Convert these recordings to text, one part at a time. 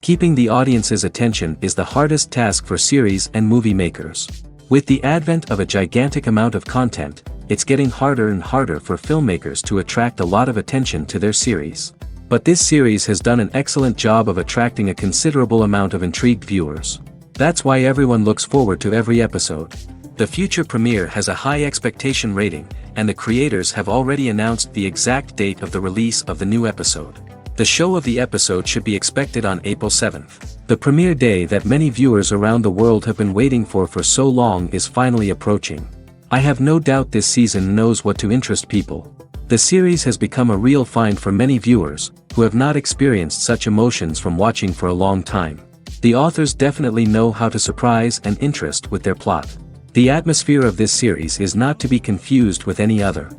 Keeping the audience's attention is the hardest task for series and movie makers. With the advent of a gigantic amount of content, it's getting harder and harder for filmmakers to attract a lot of attention to their series. But this series has done an excellent job of attracting a considerable amount of intrigued viewers. That's why everyone looks forward to every episode. The future premiere has a high expectation rating, and the creators have already announced the exact date of the release of the new episode. The show of the episode should be expected on April 7th. The premiere day that many viewers around the world have been waiting for so long is finally approaching. I have no doubt this season knows what to interest people. The series has become a real find for many viewers, who have not experienced such emotions from watching for a long time. The authors definitely know how to surprise and interest with their plot. The atmosphere of this series is not to be confused with any other.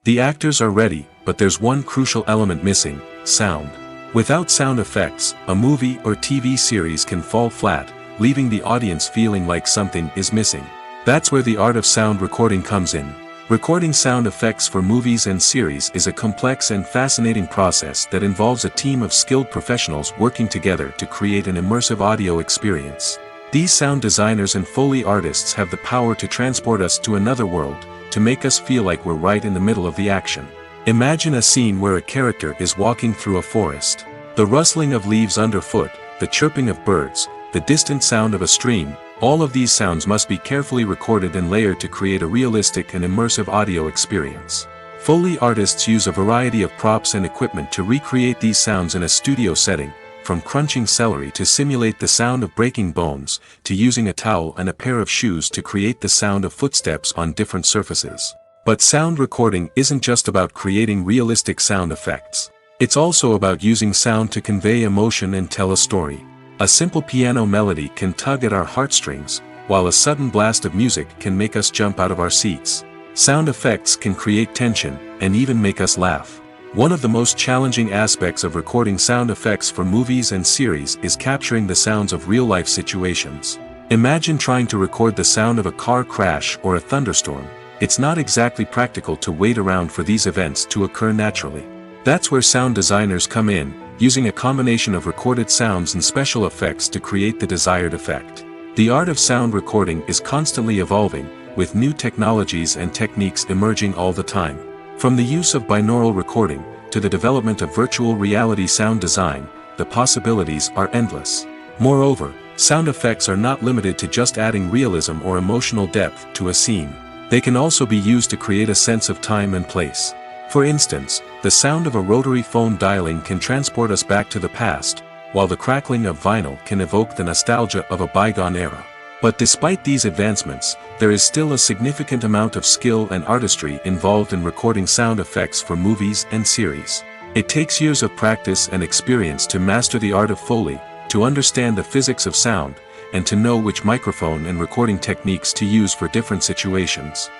The actors are ready, but there's one crucial element missing: sound. Without sound effects, a movie or TV series can fall flat, leaving the audience feeling like something is missing. That's where the art of sound recording comes in. Recording sound effects for movies and series is a complex and fascinating process that involves a team of skilled professionals working together to create an immersive audio experience. These sound designers and Foley artists have the power to transport us to another world, to make us feel like we're right in the middle of the action. Imagine a scene where a character is walking through a forest. The rustling of leaves underfoot, the chirping of birds, the distant sound of a stream, all of these sounds must be carefully recorded and layered to create a realistic and immersive audio experience. Foley artists use a variety of props and equipment to recreate these sounds in a studio setting, from crunching celery to simulate the sound of breaking bones, to using a towel and a pair of shoes to create the sound of footsteps on different surfaces. But sound recording isn't just about creating realistic sound effects. It's also about using sound to convey emotion and tell a story. A simple piano melody can tug at our heartstrings, while a sudden blast of music can make us jump out of our seats. Sound effects can create tension, and even make us laugh. One of the most challenging aspects of recording sound effects for movies and series is capturing the sounds of real-life situations. Imagine trying to record the sound of a car crash or a thunderstorm. It's not exactly practical to wait around for these events to occur naturally. That's where sound designers come in, using a combination of recorded sounds and special effects to create the desired effect. The art of sound recording is constantly evolving, with new technologies and techniques emerging all the time. From the use of binaural recording, to the development of virtual reality sound design, the possibilities are endless. Moreover, sound effects are not limited to just adding realism or emotional depth to a scene. They can also be used to create a sense of time and place. For instance, the sound of a rotary phone dialing can transport us back to the past, while the crackling of vinyl can evoke the nostalgia of a bygone era. But despite these advancements, there is still a significant amount of skill and artistry involved in recording sound effects for movies and series. It takes years of practice and experience to master the art of Foley, to understand the physics of sound, and to know which microphone and recording techniques to use for different situations.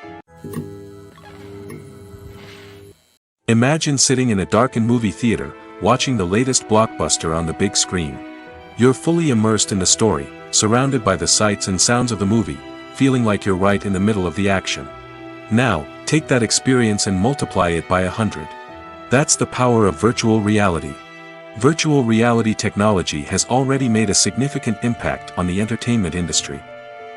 Imagine sitting in a darkened movie theater, watching the latest blockbuster on the big screen. You're fully immersed in the story, surrounded by the sights and sounds of the movie, feeling like you're right in the middle of the action. Now, take that experience and multiply it by 100. That's the power of virtual reality. Virtual reality technology has already made a significant impact on the entertainment industry.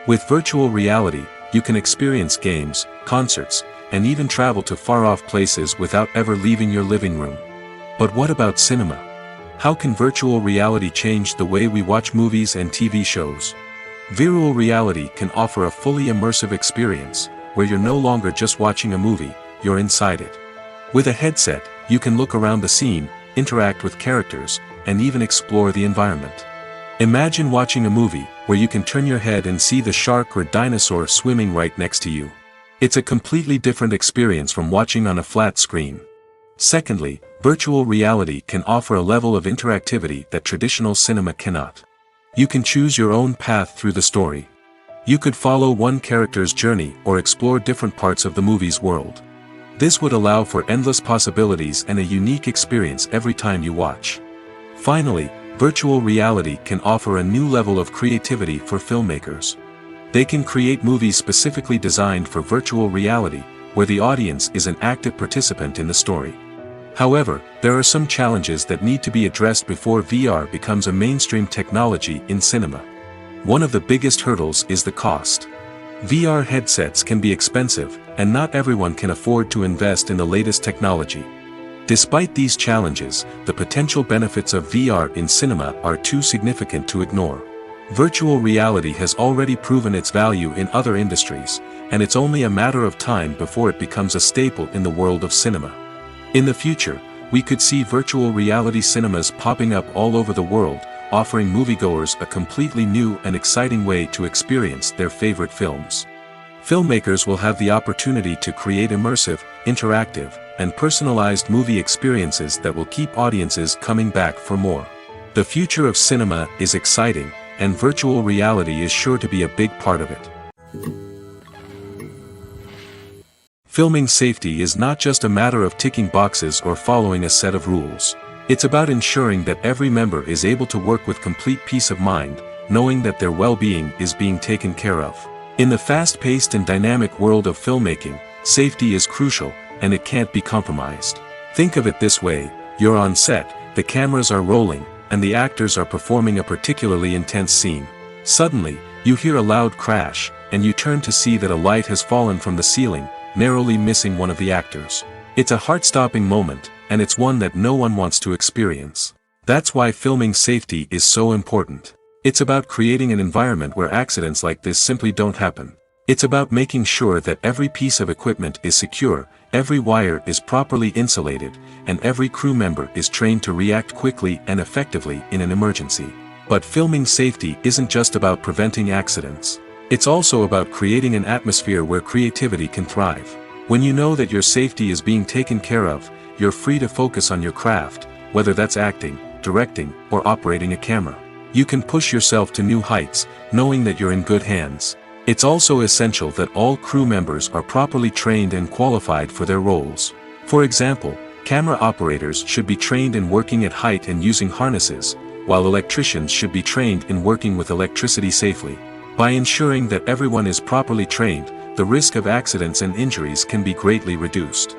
With virtual reality, you can experience games, concerts, and even travel to far-off places without ever leaving your living room. But what about cinema? How can virtual reality change the way we watch movies and TV shows? Virtual reality can offer a fully immersive experience, where you're no longer just watching a movie, you're inside it. With a headset, you can look around the scene, interact with characters, and even explore the environment. Imagine watching a movie, where you can turn your head and see the shark or dinosaur swimming right next to you. It's a completely different experience from watching on a flat screen. Secondly, virtual reality can offer a level of interactivity that traditional cinema cannot. You can choose your own path through the story. You could follow one character's journey or explore different parts of the movie's world. This would allow for endless possibilities and a unique experience every time you watch. Finally, virtual reality can offer a new level of creativity for filmmakers. They can create movies specifically designed for virtual reality, where the audience is an active participant in the story. However, there are some challenges that need to be addressed before VR becomes a mainstream technology in cinema. One of the biggest hurdles is the cost. VR headsets can be expensive, and not everyone can afford to invest in the latest technology. Despite these challenges, the potential benefits of VR in cinema are too significant to ignore. Virtual reality has already proven its value in other industries, and it's only a matter of time before it becomes a staple in the world of cinema. In the future, we could see virtual reality cinemas popping up all over the world, offering moviegoers a completely new and exciting way to experience their favorite films. Filmmakers will have the opportunity to create immersive, interactive, and personalized movie experiences that will keep audiences coming back for more. The future of cinema is exciting, and virtual reality is sure to be a big part of it. Filming safety is not just a matter of ticking boxes or following a set of rules. It's about ensuring that every member is able to work with complete peace of mind, knowing that their well-being is being taken care of. In the fast-paced and dynamic world of filmmaking, safety is crucial, and it can't be compromised. Think of it this way: you're on set, the cameras are rolling, and the actors are performing a particularly intense scene. Suddenly, you hear a loud crash, and you turn to see that a light has fallen from the ceiling, narrowly missing one of the actors. It's a heart-stopping moment, and it's one that no one wants to experience. That's why filming safety is so important. It's about creating an environment where accidents like this simply don't happen. It's about making sure that every piece of equipment is secure, every wire is properly insulated, and every crew member is trained to react quickly and effectively in an emergency. But filming safety isn't just about preventing accidents. It's also about creating an atmosphere where creativity can thrive. When you know that your safety is being taken care of, you're free to focus on your craft, whether that's acting, directing, or operating a camera. You can push yourself to new heights, knowing that you're in good hands. It's also essential that all crew members are properly trained and qualified for their roles. For example, camera operators should be trained in working at height and using harnesses, while electricians should be trained in working with electricity safely. By ensuring that everyone is properly trained, the risk of accidents and injuries can be greatly reduced.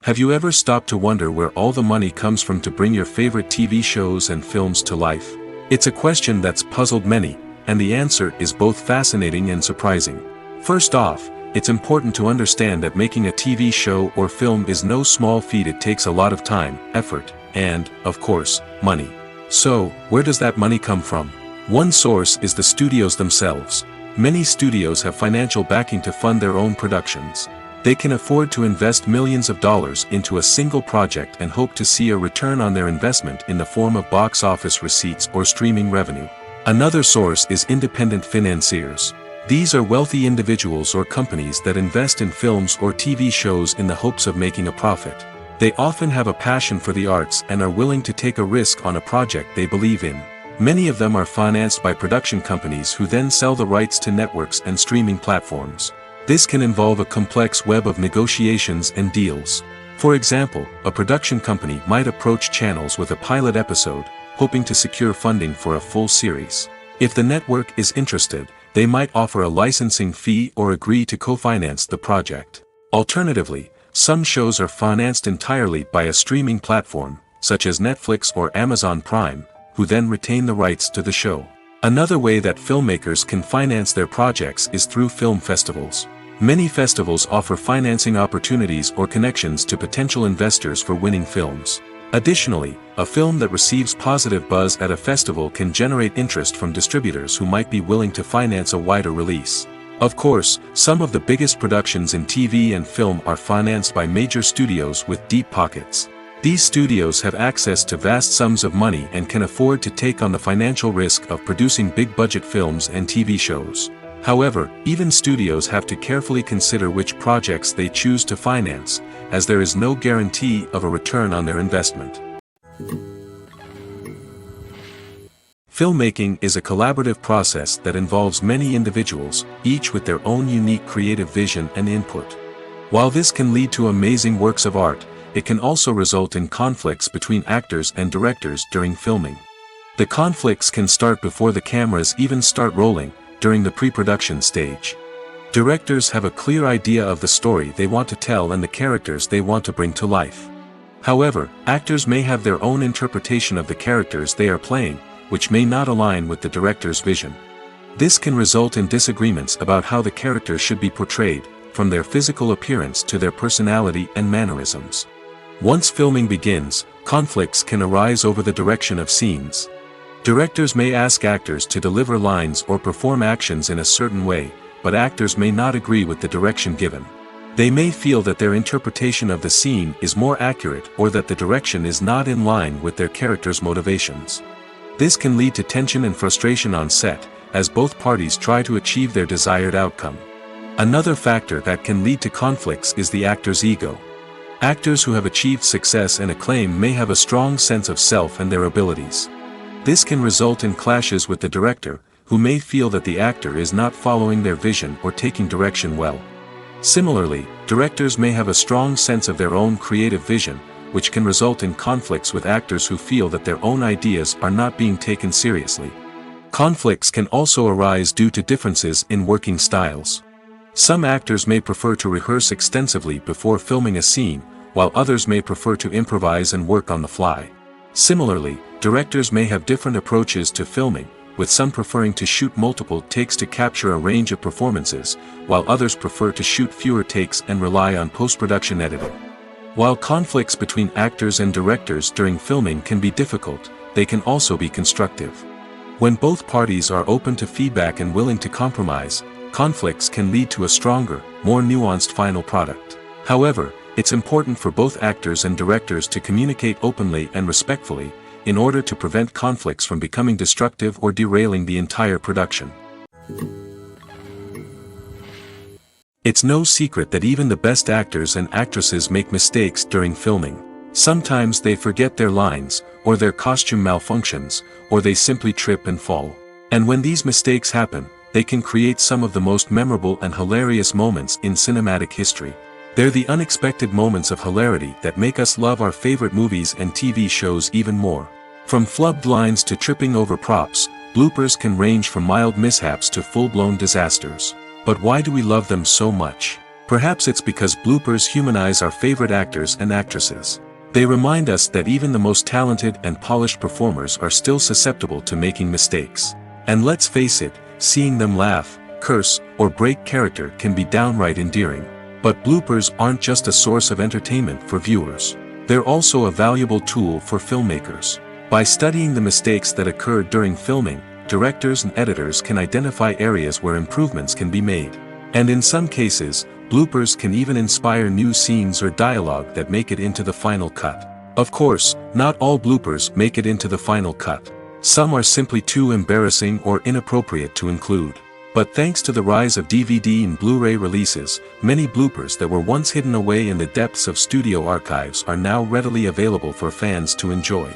Have you ever stopped to wonder where all the money comes from to bring your favorite TV shows and films to life? It's a question that's puzzled many, and the answer is both fascinating and surprising. First off, it's important to understand that making a TV show or film is no small feat. It takes a lot of time, effort, and, of course, money. So, where does that money come from? One source is the studios themselves. Many studios have financial backing to fund their own productions. They can afford to invest millions of dollars into a single project and hope to see a return on their investment in the form of box office receipts or streaming revenue. Another source is independent financiers. These are wealthy individuals or companies that invest in films or TV shows in the hopes of making a profit. They often have a passion for the arts and are willing to take a risk on a project they believe in. Many of them are financed by production companies who then sell the rights to networks and streaming platforms. This can involve a complex web of negotiations and deals. For example, a production company might approach channels with a pilot episode, hoping to secure funding for a full series. If the network is interested, they might offer a licensing fee or agree to co-finance the project. Alternatively, some shows are financed entirely by a streaming platform, such as Netflix or Amazon Prime, who then retain the rights to the show. Another way that filmmakers can finance their projects is through film festivals. Many festivals offer financing opportunities or connections to potential investors for winning films. Additionally, a film that receives positive buzz at a festival can generate interest from distributors who might be willing to finance a wider release. Of course, some of the biggest productions in TV and film are financed by major studios with deep pockets. These studios have access to vast sums of money and can afford to take on the financial risk of producing big-budget films and TV shows. However, even studios have to carefully consider which projects they choose to finance, as there is no guarantee of a return on their investment. Filmmaking is a collaborative process that involves many individuals, each with their own unique creative vision and input. While this can lead to amazing works of art, it can also result in conflicts between actors and directors during filming. The conflicts can start before the cameras even start rolling, during the pre-production stage. Directors have a clear idea of the story they want to tell and the characters they want to bring to life. However, actors may have their own interpretation of the characters they are playing, which may not align with the director's vision. This can result in disagreements about how the characters should be portrayed, from their physical appearance to their personality and mannerisms. Once filming begins, conflicts can arise over the direction of scenes. Directors may ask actors to deliver lines or perform actions in a certain way, but actors may not agree with the direction given. They may feel that their interpretation of the scene is more accurate or that the direction is not in line with their character's motivations. This can lead to tension and frustration on set, as both parties try to achieve their desired outcome. Another factor that can lead to conflicts is the actor's ego. Actors who have achieved success and acclaim may have a strong sense of self and their abilities. This can result in clashes with the director, who may feel that the actor is not following their vision or taking direction well. Similarly, directors may have a strong sense of their own creative vision, which can result in conflicts with actors who feel that their own ideas are not being taken seriously. Conflicts can also arise due to differences in working styles. Some actors may prefer to rehearse extensively before filming a scene, while others may prefer to improvise and work on the fly. Similarly, directors may have different approaches to filming, with some preferring to shoot multiple takes to capture a range of performances, while others prefer to shoot fewer takes and rely on post-production editing. While conflicts between actors and directors during filming can be difficult, they can also be constructive. When both parties are open to feedback and willing to compromise, conflicts can lead to a stronger, more nuanced final product. However, it's important for both actors and directors to communicate openly and respectfully, in order to prevent conflicts from becoming destructive or derailing the entire production. It's no secret that even the best actors and actresses make mistakes during filming. Sometimes they forget their lines, or their costume malfunctions, or they simply trip and fall. And when these mistakes happen, they can create some of the most memorable and hilarious moments in cinematic history. They're the unexpected moments of hilarity that make us love our favorite movies and TV shows even more. From flubbed lines to tripping over props, bloopers can range from mild mishaps to full-blown disasters. But why do we love them so much? Perhaps it's because bloopers humanize our favorite actors and actresses. They remind us that even the most talented and polished performers are still susceptible to making mistakes. And let's face it, seeing them laugh, curse, or break character can be downright endearing. But bloopers aren't just a source of entertainment for viewers. They're also a valuable tool for filmmakers. By studying the mistakes that occurred during filming, directors and editors can identify areas where improvements can be made. And in some cases, bloopers can even inspire new scenes or dialogue that make it into the final cut. Of course, not all bloopers make it into the final cut. Some are simply too embarrassing or inappropriate to include. But thanks to the rise of DVD and Blu-ray releases, many bloopers that were once hidden away in the depths of studio archives are now readily available for fans to enjoy.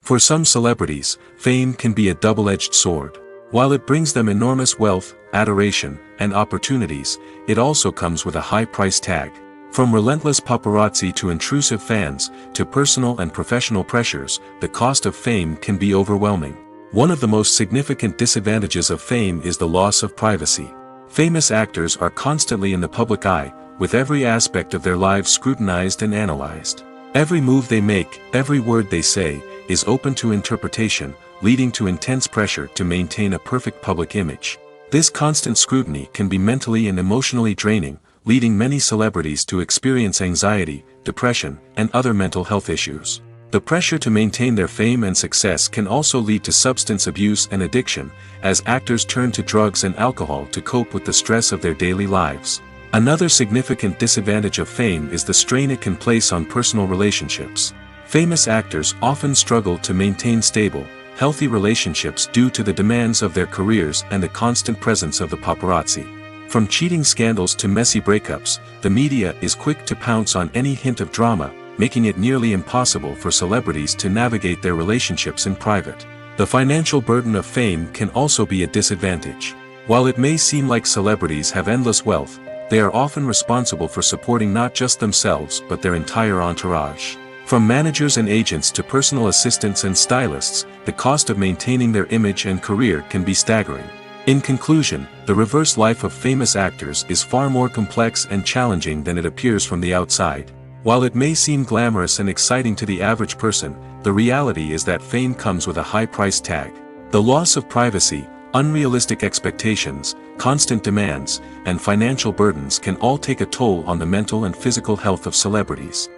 For some celebrities, fame can be a double-edged sword. While it brings them enormous wealth, adoration, and opportunities, it also comes with a high price tag. From relentless paparazzi to intrusive fans, to personal and professional pressures, the cost of fame can be overwhelming. One of the most significant disadvantages of fame is the loss of privacy. Famous actors are constantly in the public eye, with every aspect of their lives scrutinized and analyzed. Every move they make, every word they say, is open to interpretation, leading to intense pressure to maintain a perfect public image. This constant scrutiny can be mentally and emotionally draining, leading many celebrities to experience anxiety, depression, and other mental health issues. The pressure to maintain their fame and success can also lead to substance abuse and addiction, as actors turn to drugs and alcohol to cope with the stress of their daily lives. Another significant disadvantage of fame is the strain it can place on personal relationships. Famous actors often struggle to maintain stable, healthy relationships due to the demands of their careers and the constant presence of the paparazzi. From cheating scandals to messy breakups, the media is quick to pounce on any hint of drama, making it nearly impossible for celebrities to navigate their relationships in private. The financial burden of fame can also be a disadvantage. While it may seem like celebrities have endless wealth, they are often responsible for supporting not just themselves but their entire entourage. From managers and agents to personal assistants and stylists, the cost of maintaining their image and career can be staggering. In conclusion, the reverse life of famous actors is far more complex and challenging than it appears from the outside. While it may seem glamorous and exciting to the average person, the reality is that fame comes with a high price tag. The loss of privacy, unrealistic expectations, constant demands, and financial burdens can all take a toll on the mental and physical health of celebrities.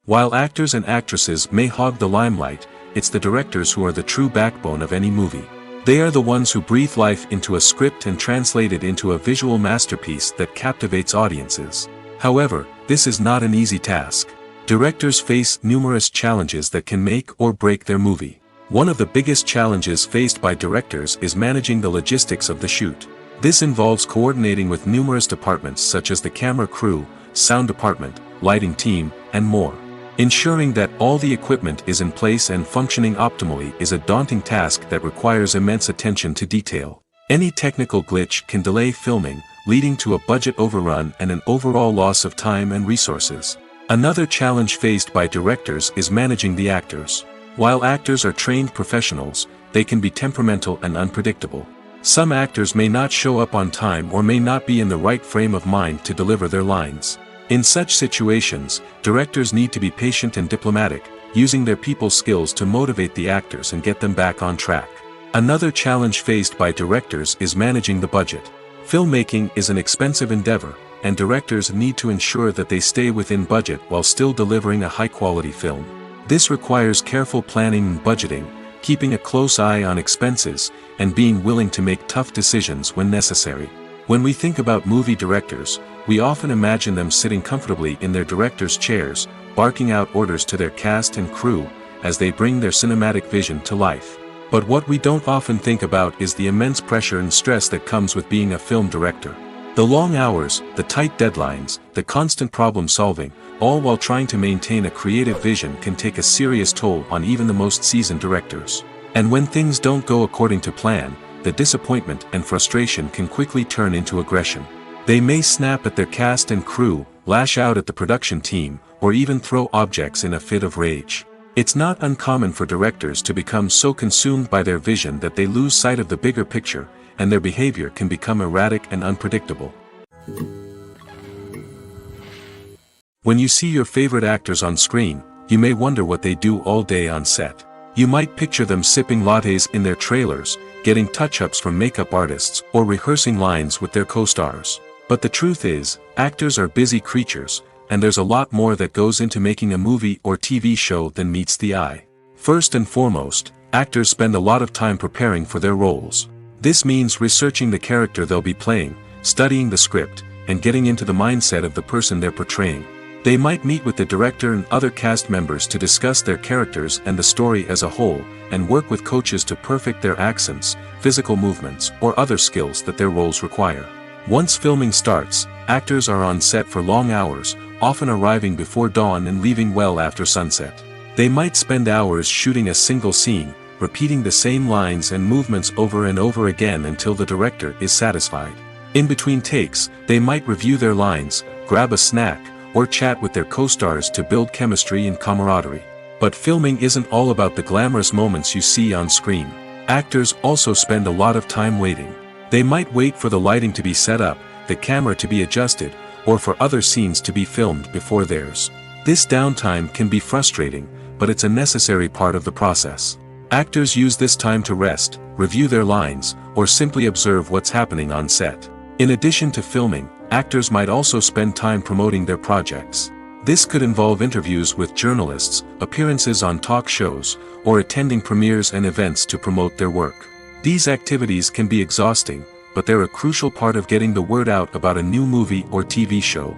While actors and actresses may hog the limelight, it's the directors who are the true backbone of any movie. They are the ones who breathe life into a script and translate it into a visual masterpiece that captivates audiences. However, this is not an easy task. Directors face numerous challenges that can make or break their movie. One of the biggest challenges faced by directors is managing the logistics of the shoot. This involves coordinating with numerous departments such as the camera crew, sound department, lighting team, and more. Ensuring that all the equipment is in place and functioning optimally is a daunting task that requires immense attention to detail. Any technical glitch can delay filming, leading to a budget overrun and an overall loss of time and resources. Another challenge faced by directors is managing the actors. While actors are trained professionals, they can be temperamental and unpredictable. Some actors may not show up on time or may not be in the right frame of mind to deliver their lines. In such situations, directors need to be patient and diplomatic, using their people skills to motivate the actors and get them back on track. Another challenge faced by directors is managing the budget. Filmmaking is an expensive endeavor, and directors need to ensure that they stay within budget while still delivering a high-quality film. This requires careful planning and budgeting, keeping a close eye on expenses, and being willing to make tough decisions when necessary. When we think about movie directors, we often imagine them sitting comfortably in their director's chairs, barking out orders to their cast and crew, as they bring their cinematic vision to life. But what we don't often think about is the immense pressure and stress that comes with being a film director. The long hours, the tight deadlines, the constant problem solving, all while trying to maintain a creative vision can take a serious toll on even the most seasoned directors. And when things don't go according to plan, the disappointment and frustration can quickly turn into aggression. They may snap at their cast and crew, lash out at the production team, or even throw objects in a fit of rage. It's not uncommon for directors to become so consumed by their vision that they lose sight of the bigger picture, and their behavior can become erratic and unpredictable. When you see your favorite actors on screen, you may wonder what they do all day on set. You might picture them sipping lattes in their trailers, getting touch-ups from makeup artists, or rehearsing lines with their co-stars. But the truth is, actors are busy creatures, and there's a lot more that goes into making a movie or TV show than meets the eye. First and foremost, actors spend a lot of time preparing for their roles. This means researching the character they'll be playing, studying the script, and getting into the mindset of the person they're portraying. They might meet with the director and other cast members to discuss their characters and the story as a whole, and work with coaches to perfect their accents, physical movements, or other skills that their roles require. Once filming starts, actors are on set for long hours, often arriving before dawn and leaving well after sunset. They might spend hours shooting a single scene, repeating the same lines and movements over and over again until the director is satisfied. In between takes, they might review their lines, grab a snack, or chat with their co-stars to build chemistry and camaraderie. But filming isn't all about the glamorous moments you see on screen. Actors also spend a lot of time waiting. They might wait for the lighting to be set up, the camera to be adjusted, or for other scenes to be filmed before theirs. This downtime can be frustrating, but it's a necessary part of the process. Actors use this time to rest, review their lines, or simply observe what's happening on set. In addition to filming, actors might also spend time promoting their projects. This could involve interviews with journalists, appearances on talk shows, or attending premieres and events to promote their work. These activities can be exhausting, but they're a crucial part of getting the word out about a new movie or TV show.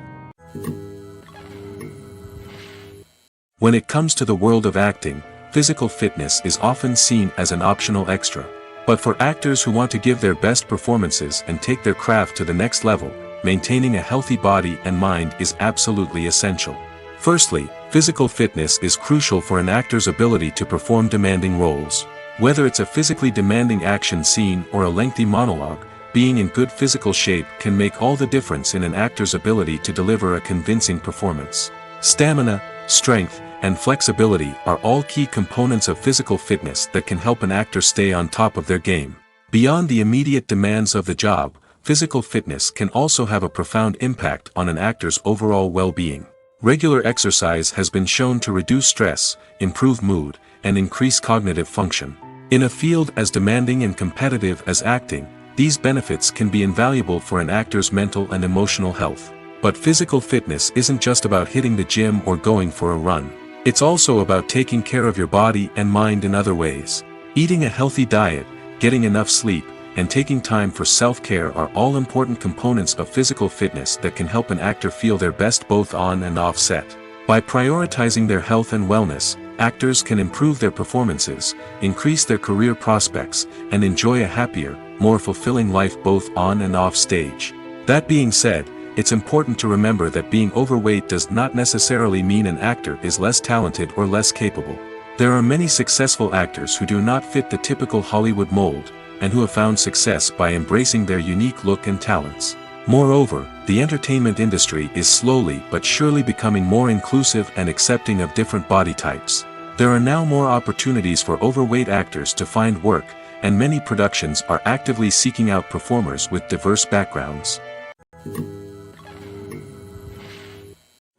When it comes to the world of acting, physical fitness is often seen as an optional extra. But for actors who want to give their best performances and take their craft to the next level, maintaining a healthy body and mind is absolutely essential. Firstly, physical fitness is crucial for an actor's ability to perform demanding roles. Whether it's a physically demanding action scene or a lengthy monologue, being in good physical shape can make all the difference in an actor's ability to deliver a convincing performance. Stamina, strength, and flexibility are all key components of physical fitness that can help an actor stay on top of their game. Beyond the immediate demands of the job, physical fitness can also have a profound impact on an actor's overall well-being. Regular exercise has been shown to reduce stress, improve mood, and increase cognitive function. In a field as demanding and competitive as acting, these benefits can be invaluable for an actor's mental and emotional health. But physical fitness isn't just about hitting the gym or going for a run. It's also about taking care of your body and mind in other ways. Eating a healthy diet, getting enough sleep, and taking time for self-care are all important components of physical fitness that can help an actor feel their best both on and off set. By prioritizing their health and wellness, actors can improve their performances, increase their career prospects, and enjoy a happier, more fulfilling life both on and off stage. That being said, it's important to remember that being overweight does not necessarily mean an actor is less talented or less capable. There are many successful actors who do not fit the typical Hollywood mold, and who have found success by embracing their unique look and talents. Moreover, the entertainment industry is slowly but surely becoming more inclusive and accepting of different body types. There are now more opportunities for overweight actors to find work, and many productions are actively seeking out performers with diverse backgrounds.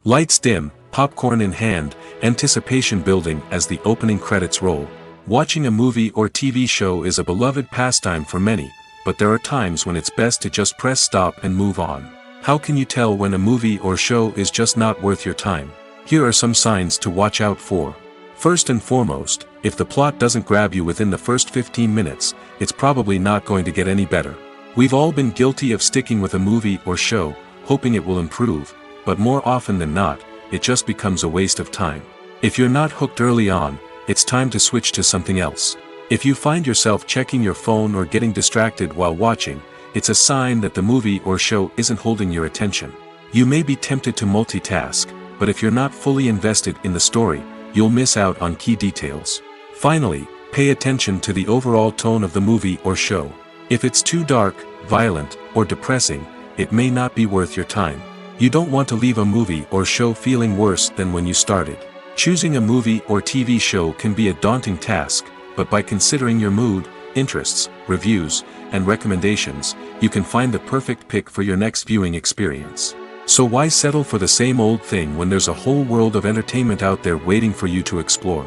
Lights dim, popcorn in hand, anticipation building as the opening credits roll. Watching a movie or TV show is a beloved pastime for many, but there are times when it's best to just press stop and move on. How can you tell when a movie or show is just not worth your time? Here are some signs to watch out for. First and foremost, if the plot doesn't grab you within the first 15 minutes, it's probably not going to get any better. We've all been guilty of sticking with a movie or show, hoping it will improve, but more often than not, it just becomes a waste of time. If you're not hooked early on, it's time to switch to something else. If you find yourself checking your phone or getting distracted while watching, it's a sign that the movie or show isn't holding your attention. You may be tempted to multitask, but if you're not fully invested in the story, you'll miss out on key details. Finally, pay attention to the overall tone of the movie or show. If it's too dark, violent, or depressing, it may not be worth your time. You don't want to leave a movie or show feeling worse than when you started. Choosing a movie or TV show can be a daunting task, but by considering your mood, interests, reviews, and recommendations, you can find the perfect pick for your next viewing experience. So why settle for the same old thing when there's a whole world of entertainment out there waiting for you to explore?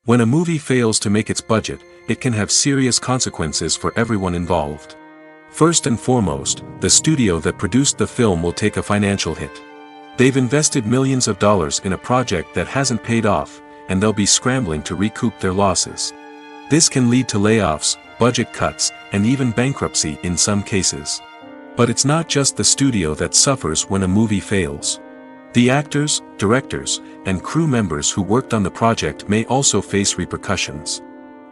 When a movie fails to make its budget, it can have serious consequences for everyone involved. First and foremost, the studio that produced the film will take a financial hit. They've invested millions of dollars in a project that hasn't paid off, and they'll be scrambling to recoup their losses. This can lead to layoffs, budget cuts, and even bankruptcy in some cases. But it's not just the studio that suffers when a movie fails. The actors, directors, and crew members who worked on the project may also face repercussions.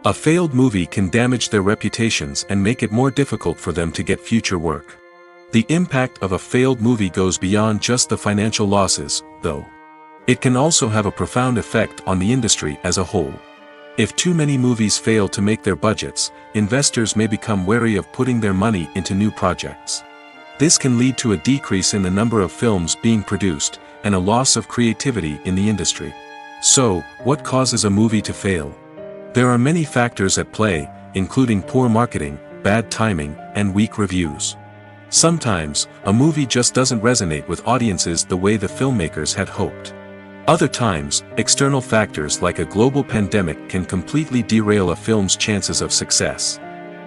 A failed movie can damage their reputations and make it more difficult for them to get future work. The impact of a failed movie goes beyond just the financial losses, though. It can also have a profound effect on the industry as a whole. If too many movies fail to make their budgets, investors may become wary of putting their money into new projects. This can lead to a decrease in the number of films being produced, and a loss of creativity in the industry. So, what causes a movie to fail? There are many factors at play, including poor marketing, bad timing, and weak reviews. Sometimes, a movie just doesn't resonate with audiences the way the filmmakers had hoped. Other times, external factors like a global pandemic can completely derail a film's chances of success.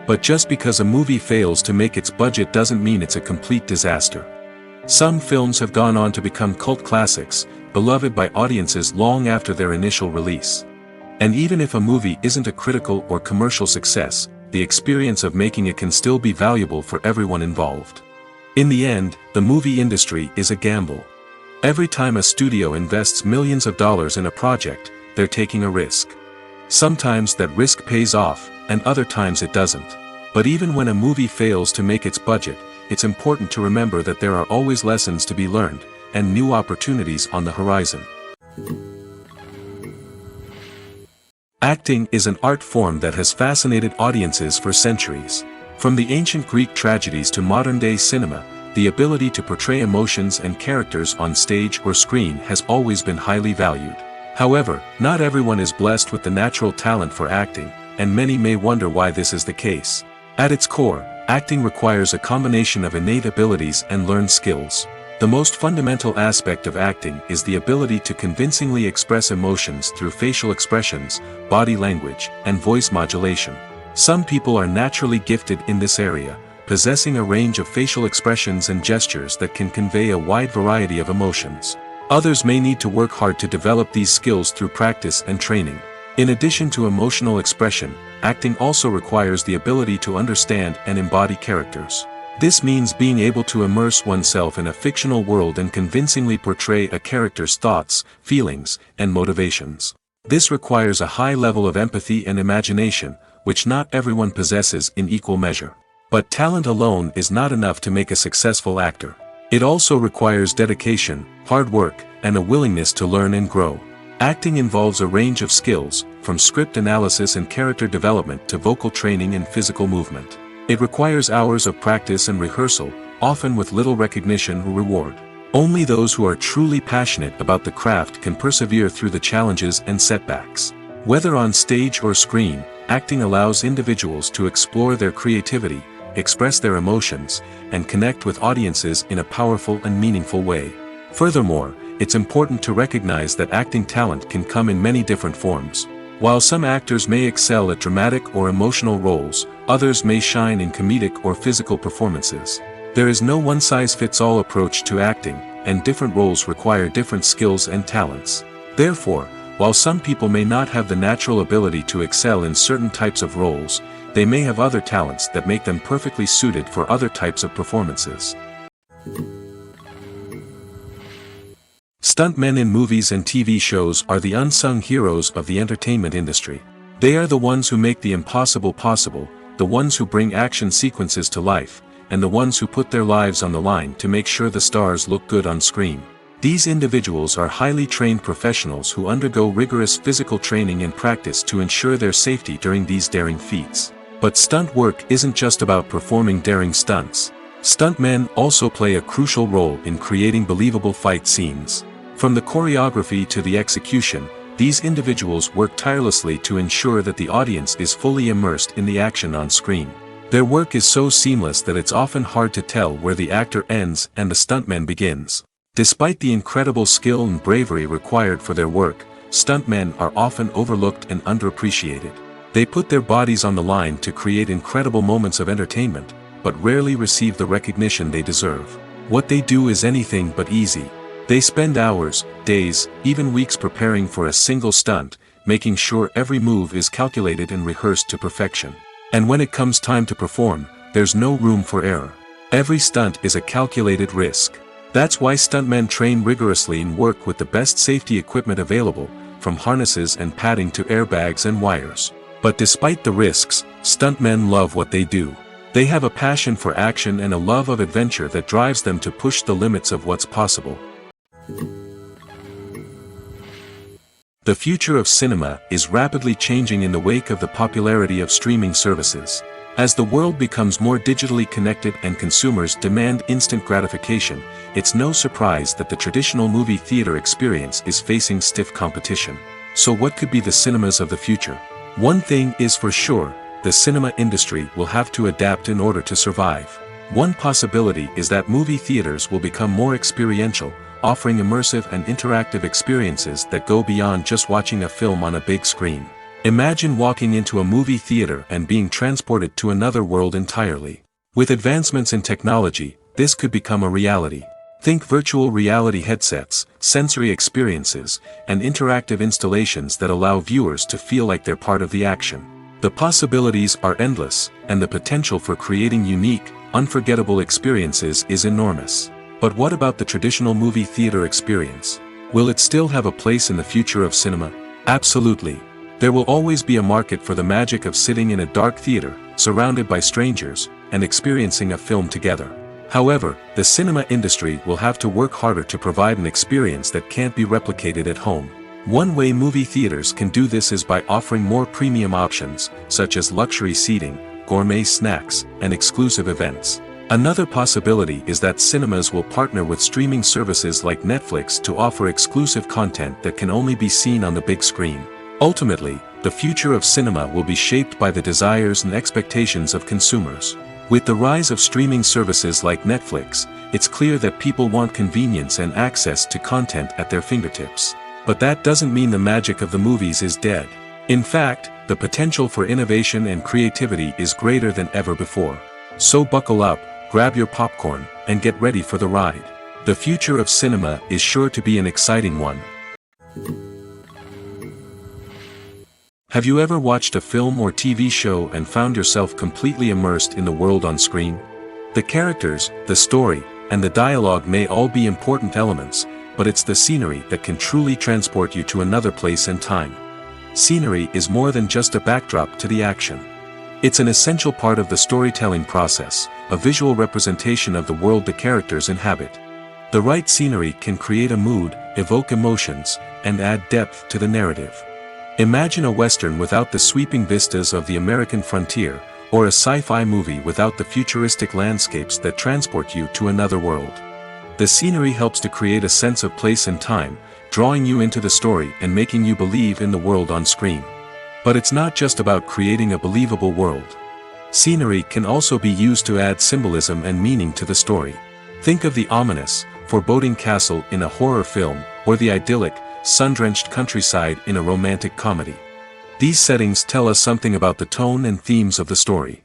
But just because a movie fails to make its budget doesn't mean it's a complete disaster. Some films have gone on to become cult classics, beloved by audiences long after their initial release. And even if a movie isn't a critical or commercial success, the experience of making it can still be valuable for everyone involved. In the end, the movie industry is a gamble. Every time a studio invests millions of dollars in a project, they're taking a risk. Sometimes that risk pays off, and other times it doesn't. But even when a movie fails to make its budget, it's important to remember that there are always lessons to be learned, and new opportunities on the horizon. Acting is an art form that has fascinated audiences for centuries. From the ancient Greek tragedies to modern-day cinema, the ability to portray emotions and characters on stage or screen has always been highly valued. However, not everyone is blessed with the natural talent for acting, and many may wonder why this is the case. At its core, acting requires a combination of innate abilities and learned skills. The most fundamental aspect of acting is the ability to convincingly express emotions through facial expressions, body language, and voice modulation. Some people are naturally gifted in this area, possessing a range of facial expressions and gestures that can convey a wide variety of emotions. Others may need to work hard to develop these skills through practice and training. In addition to emotional expression, acting also requires the ability to understand and embody characters. This means being able to immerse oneself in a fictional world and convincingly portray a character's thoughts, feelings, and motivations. This requires a high level of empathy and imagination, which not everyone possesses in equal measure. But talent alone is not enough to make a successful actor. It also requires dedication, hard work, and a willingness to learn and grow. Acting involves a range of skills, from script analysis and character development to vocal training and physical movement. It requires hours of practice and rehearsal, often with little recognition or reward. Only those who are truly passionate about the craft can persevere through the challenges and setbacks. Whether on stage or screen, acting allows individuals to explore their creativity, express their emotions, and connect with audiences in a powerful and meaningful way. Furthermore, it's important to recognize that acting talent can come in many different forms. While some actors may excel at dramatic or emotional roles, others may shine in comedic or physical performances. There is no one-size-fits-all approach to acting, and different roles require different skills and talents. Therefore, while some people may not have the natural ability to excel in certain types of roles, they may have other talents that make them perfectly suited for other types of performances. Stuntmen in movies and TV shows are the unsung heroes of the entertainment industry. They are the ones who make the impossible possible, the ones who bring action sequences to life, and the ones who put their lives on the line to make sure the stars look good on screen. These individuals are highly trained professionals who undergo rigorous physical training and practice to ensure their safety during these daring feats. But stunt work isn't just about performing daring stunts. Stuntmen also play a crucial role in creating believable fight scenes. From the choreography to the execution, these individuals work tirelessly to ensure that the audience is fully immersed in the action on screen. Their work is so seamless that it's often hard to tell where the actor ends and the stuntman begins. Despite the incredible skill and bravery required for their work, stuntmen are often overlooked and underappreciated. They put their bodies on the line to create incredible moments of entertainment, but rarely receive the recognition they deserve. What they do is anything but easy. They spend hours, days, even weeks preparing for a single stunt, making sure every move is calculated and rehearsed to perfection. And when it comes time to perform, there's no room for error. Every stunt is a calculated risk. That's why stuntmen train rigorously and work with the best safety equipment available, from harnesses and padding to airbags and wires. But despite the risks, stuntmen love what they do. They have a passion for action and a love of adventure that drives them to push the limits of what's possible. The future of cinema is rapidly changing in the wake of the popularity of streaming services. As the world becomes more digitally connected and consumers demand instant gratification, it's no surprise that the traditional movie theater experience is facing stiff competition. So what could be the cinemas of the future? One thing is for sure, the cinema industry will have to adapt in order to survive. One possibility is that movie theaters will become more experiential, offering immersive and interactive experiences that go beyond just watching a film on a big screen. Imagine walking into a movie theater and being transported to another world entirely. With advancements in technology, this could become a reality. Think virtual reality headsets, sensory experiences, and interactive installations that allow viewers to feel like they're part of the action. The possibilities are endless, and the potential for creating unique, unforgettable experiences is enormous. But what about the traditional movie theater experience? Will it still have a place in the future of cinema? Absolutely. There will always be a market for the magic of sitting in a dark theater, surrounded by strangers, and experiencing a film together. However, the cinema industry will have to work harder to provide an experience that can't be replicated at home. One way movie theaters can do this is by offering more premium options, such as luxury seating, gourmet snacks, and exclusive events. Another possibility is that cinemas will partner with streaming services like Netflix to offer exclusive content that can only be seen on the big screen. Ultimately, the future of cinema will be shaped by the desires and expectations of consumers. With the rise of streaming services like Netflix, it's clear that people want convenience and access to content at their fingertips. But that doesn't mean the magic of the movies is dead. In fact, the potential for innovation and creativity is greater than ever before. So buckle up, grab your popcorn, and get ready for the ride. The future of cinema is sure to be an exciting one. Have you ever watched a film or TV show and found yourself completely immersed in the world on screen? The characters, the story, and the dialogue may all be important elements, but it's the scenery that can truly transport you to another place and time. Scenery is more than just a backdrop to the action. It's an essential part of the storytelling process, a visual representation of the world the characters inhabit. The right scenery can create a mood, evoke emotions, and add depth to the narrative. Imagine a Western without the sweeping vistas of the American frontier, or a sci-fi movie without the futuristic landscapes that transport you to another world. The scenery helps to create a sense of place and time, drawing you into the story and making you believe in the world on screen. But it's not just about creating a believable world. Scenery can also be used to add symbolism and meaning to the story. Think of the ominous, foreboding castle in a horror film, or the idyllic, sun-drenched countryside in a romantic comedy. These settings tell us something about the tone and themes of the story.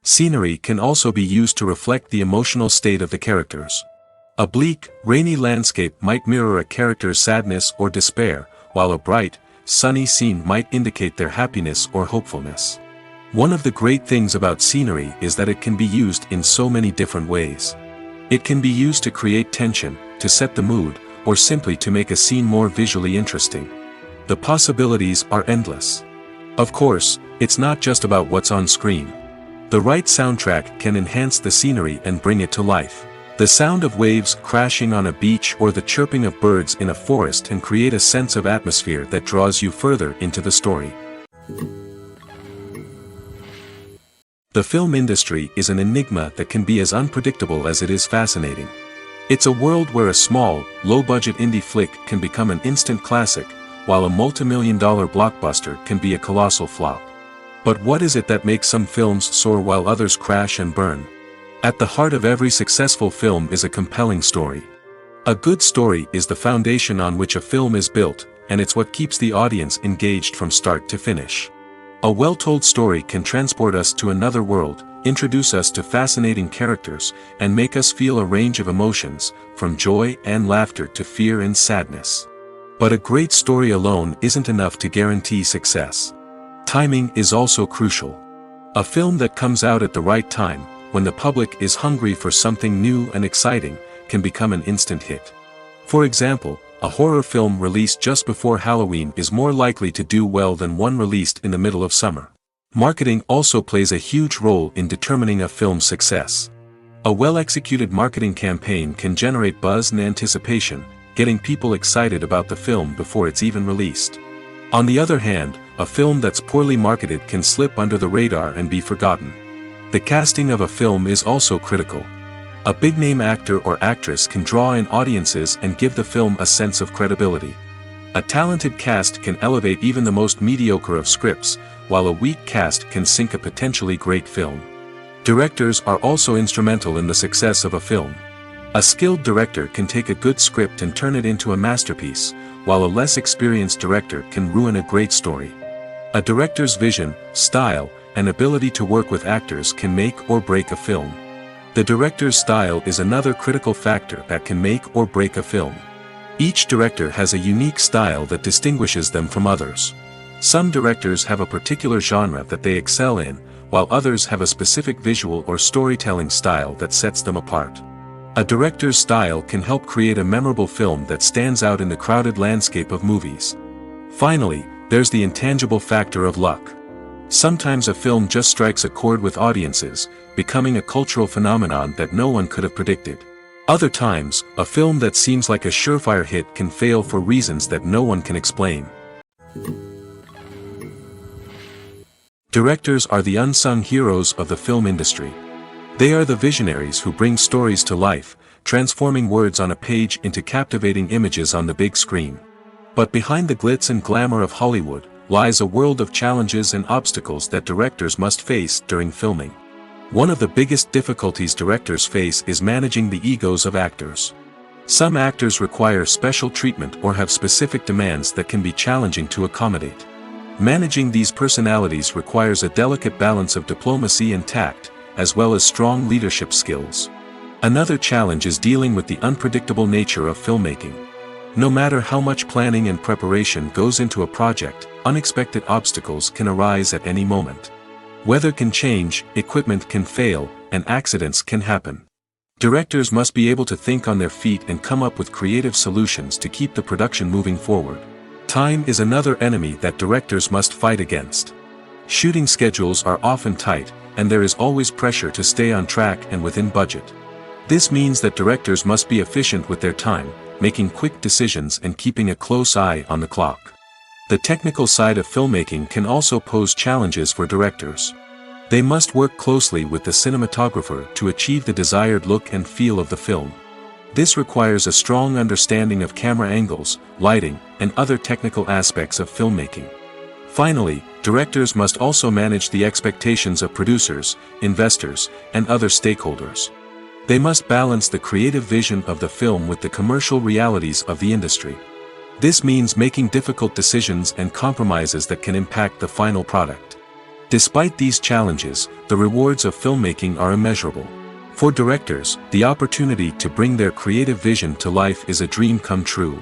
Scenery can also be used to reflect the emotional state of the characters. A bleak, rainy landscape might mirror a character's sadness or despair, while a bright, sunny scene might indicate their happiness or hopefulness. One of the great things about scenery is that it can be used in so many different ways. It can be used to create tension, to set the mood, or simply to make a scene more visually interesting. The possibilities are endless. Of course, it's not just about what's on screen. The right soundtrack can enhance the scenery and bring it to life. The sound of waves crashing on a beach or the chirping of birds in a forest can create a sense of atmosphere that draws you further into the story. The film industry is an enigma that can be as unpredictable as it is fascinating. It's a world where a small, low-budget indie flick can become an instant classic, while a multi-million-dollar blockbuster can be a colossal flop. But what is it that makes some films soar while others crash and burn? At the heart of every successful film is a compelling story. A good story is the foundation on which a film is built, and it's what keeps the audience engaged from start to finish. A well-told story can transport us to another world, introduce us to fascinating characters, and make us feel a range of emotions, from joy and laughter to fear and sadness. But a great story alone isn't enough to guarantee success. Timing is also crucial. A film that comes out at the right time, when the public is hungry for something new and exciting, can become an instant hit. For example, a horror film released just before Halloween is more likely to do well than one released in the middle of summer. Marketing also plays a huge role in determining a film's success. A well-executed marketing campaign can generate buzz and anticipation, getting people excited about the film before it's even released. On the other hand, a film that's poorly marketed can slip under the radar and be forgotten. The casting of a film is also critical. A big-name actor or actress can draw in audiences and give the film a sense of credibility. A talented cast can elevate even the most mediocre of scripts, while a weak cast can sink a potentially great film. Directors are also instrumental in the success of a film. A skilled director can take a good script and turn it into a masterpiece, while a less experienced director can ruin a great story. A director's vision, style, and ability to work with actors can make or break a film. The director's style is another critical factor that can make or break a film. Each director has a unique style that distinguishes them from others. Some directors have a particular genre that they excel in, while others have a specific visual or storytelling style that sets them apart. A director's style can help create a memorable film that stands out in the crowded landscape of movies. Finally, there's the intangible factor of luck. Sometimes a film just strikes a chord with audiences, becoming a cultural phenomenon that no one could have predicted. Other times, a film that seems like a surefire hit can fail for reasons that no one can explain. Directors are the unsung heroes of the film industry. They are the visionaries who bring stories to life, transforming words on a page into captivating images on the big screen. But behind the glitz and glamour of Hollywood, lies a world of challenges and obstacles that directors must face during filming. One of the biggest difficulties directors face is managing the egos of actors. Some actors require special treatment or have specific demands that can be challenging to accommodate. Managing these personalities requires a delicate balance of diplomacy and tact, as well as strong leadership skills. Another challenge is dealing with the unpredictable nature of filmmaking. No matter how much planning and preparation goes into a project, unexpected obstacles can arise at any moment. Weather can change, equipment can fail, and accidents can happen. Directors must be able to think on their feet and come up with creative solutions to keep the production moving forward. Time is another enemy that directors must fight against. Shooting schedules are often tight, and there is always pressure to stay on track and within budget. This means that directors must be efficient with their time, making quick decisions and keeping a close eye on the clock. The technical side of filmmaking can also pose challenges for directors. They must work closely with the cinematographer to achieve the desired look and feel of the film. This requires a strong understanding of camera angles, lighting, and other technical aspects of filmmaking. Finally, directors must also manage the expectations of producers, investors, and other stakeholders. They must balance the creative vision of the film with the commercial realities of the industry. This means making difficult decisions and compromises that can impact the final product. Despite these challenges, the rewards of filmmaking are immeasurable. For directors, the opportunity to bring their creative vision to life is a dream come true.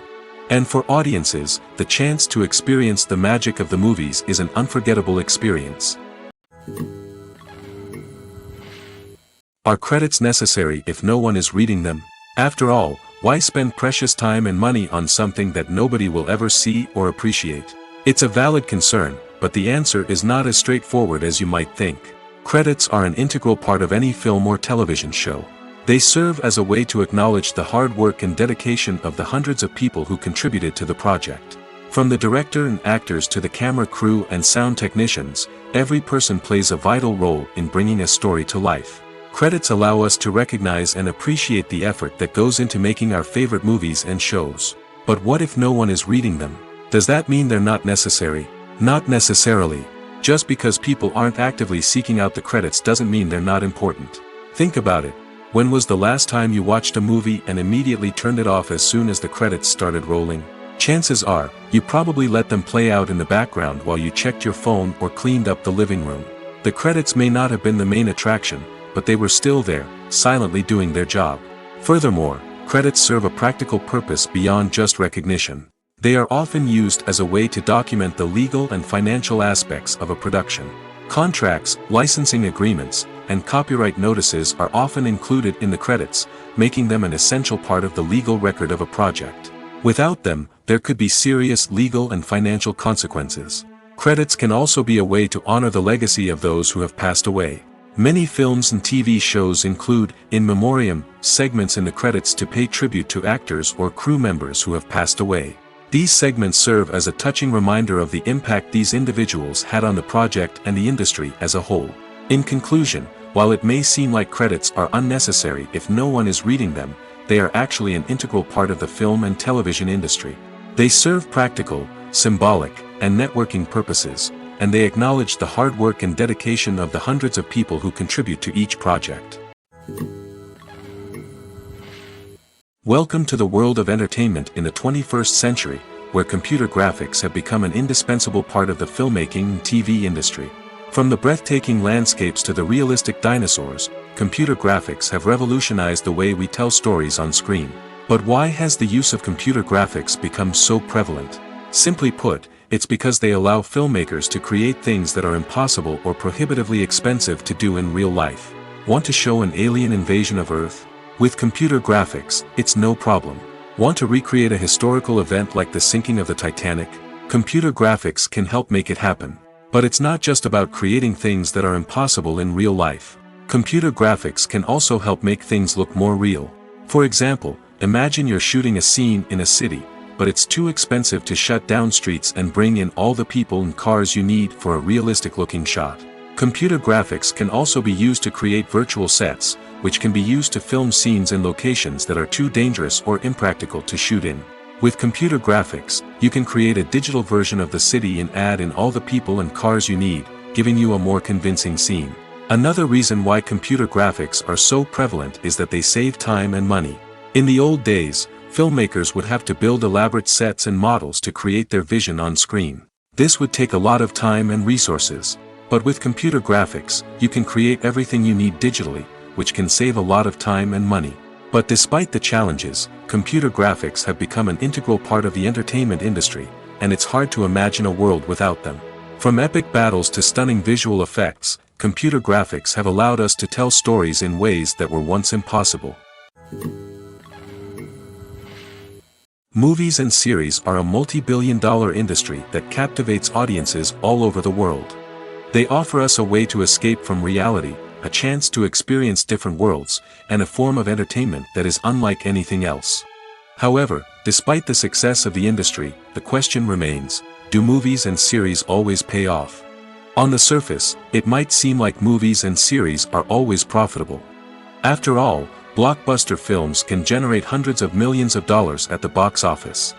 And for audiences, the chance to experience the magic of the movies is an unforgettable experience. Are credits necessary if no one is reading them? After all, why spend precious time and money on something that nobody will ever see or appreciate? It's a valid concern, but the answer is not as straightforward as you might think. Credits are an integral part of any film or television show. They serve as a way to acknowledge the hard work and dedication of the hundreds of people who contributed to the project. From the director and actors to the camera crew and sound technicians, every person plays a vital role in bringing a story to life. Credits allow us to recognize and appreciate the effort that goes into making our favorite movies and shows. But what if no one is reading them? Does that mean they're not necessary? Not necessarily. Just because people aren't actively seeking out the credits doesn't mean they're not important. Think about it. When was the last time you watched a movie and immediately turned it off as soon as the credits started rolling? Chances are, you probably let them play out in the background while you checked your phone or cleaned up the living room. The credits may not have been the main attraction, but they were still there, silently doing their job. Furthermore, credits serve a practical purpose beyond just recognition. They are often used as a way to document the legal and financial aspects of a production. Contracts, licensing agreements, and copyright notices are often included in the credits, making them an essential part of the legal record of a project. Without them, there could be serious legal and financial consequences. Credits can also be a way to honor the legacy of those who have passed away. Many films and TV shows include, in memoriam, segments in the credits to pay tribute to actors or crew members who have passed away. These segments serve as a touching reminder of the impact these individuals had on the project and the industry as a whole. In conclusion, while it may seem like credits are unnecessary if no one is reading them, they are actually an integral part of the film and television industry. They serve practical, symbolic, and networking purposes, and they acknowledge the hard work and dedication of the hundreds of people who contribute to each project. Welcome to the world of entertainment in the 21st century, where computer graphics have become an indispensable part of the filmmaking and TV industry. From the breathtaking landscapes to the realistic dinosaurs, computer graphics have revolutionized the way we tell stories on screen. But why has the use of computer graphics become so prevalent? Simply put, it's because they allow filmmakers to create things that are impossible or prohibitively expensive to do in real life. Want to show an alien invasion of Earth? With computer graphics, it's no problem. Want to recreate a historical event like the sinking of the Titanic? Computer graphics can help make it happen. But it's not just about creating things that are impossible in real life. Computer graphics can also help make things look more real. For example, imagine you're shooting a scene in a city, but it's too expensive to shut down streets and bring in all the people and cars you need for a realistic-looking shot. Computer graphics can also be used to create virtual sets, which can be used to film scenes in locations that are too dangerous or impractical to shoot in. With computer graphics, you can create a digital version of the city and add in all the people and cars you need, giving you a more convincing scene. Another reason why computer graphics are so prevalent is that they save time and money. In the old days, filmmakers would have to build elaborate sets and models to create their vision on screen. This would take a lot of time and resources. But with computer graphics, you can create everything you need digitally, which can save a lot of time and money. But despite the challenges, computer graphics have become an integral part of the entertainment industry, and it's hard to imagine a world without them. From epic battles to stunning visual effects, computer graphics have allowed us to tell stories in ways that were once impossible. Movies and series are a multi-billion-dollar industry that captivates audiences all over the world. They offer us a way to escape from reality, a chance to experience different worlds, and a form of entertainment that is unlike anything else. However, despite the success of the industry, the question remains, do movies and series always pay off? On the surface, it might seem like movies and series are always profitable. After all, blockbuster films can generate hundreds of millions of dollars at the box office.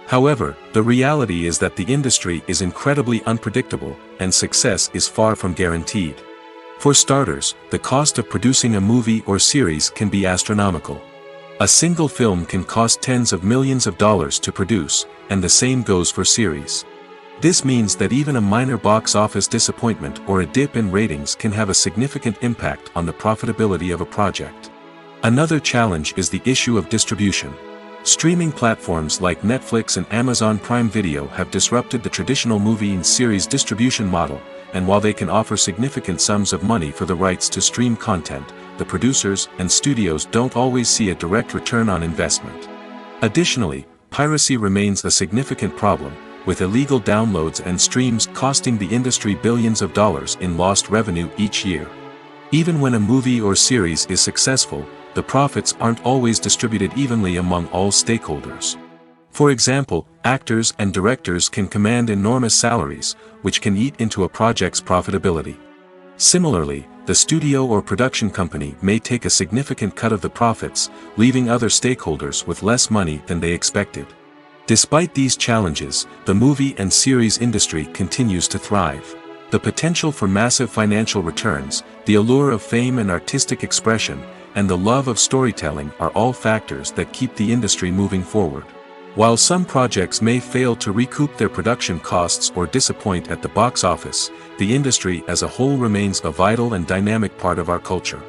However, the reality is that the industry is incredibly unpredictable, and success is far from guaranteed. For starters, the cost of producing a movie or series can be astronomical. A single film can cost tens of millions of dollars to produce, and the same goes for series. This means that even a minor box office disappointment or a dip in ratings can have a significant impact on the profitability of a project. Another challenge is the issue of distribution. Streaming platforms like Netflix and Amazon Prime Video have disrupted the traditional movie and series distribution model, and while they can offer significant sums of money for the rights to stream content, the producers and studios don't always see a direct return on investment. Additionally, piracy remains a significant problem, with illegal downloads and streams costing the industry billions of dollars in lost revenue each year. Even when a movie or series is successful, the profits aren't always distributed evenly among all stakeholders. For example, actors and directors can command enormous salaries, which can eat into a project's profitability. Similarly, the studio or production company may take a significant cut of the profits, leaving other stakeholders with less money than they expected. Despite these challenges, the movie and series industry continues to thrive. The potential for massive financial returns, the allure of fame and artistic expression, and the love of storytelling are all factors that keep the industry moving forward. While some projects may fail to recoup their production costs or disappoint at the box office, the industry as a whole remains a vital and dynamic part of our culture.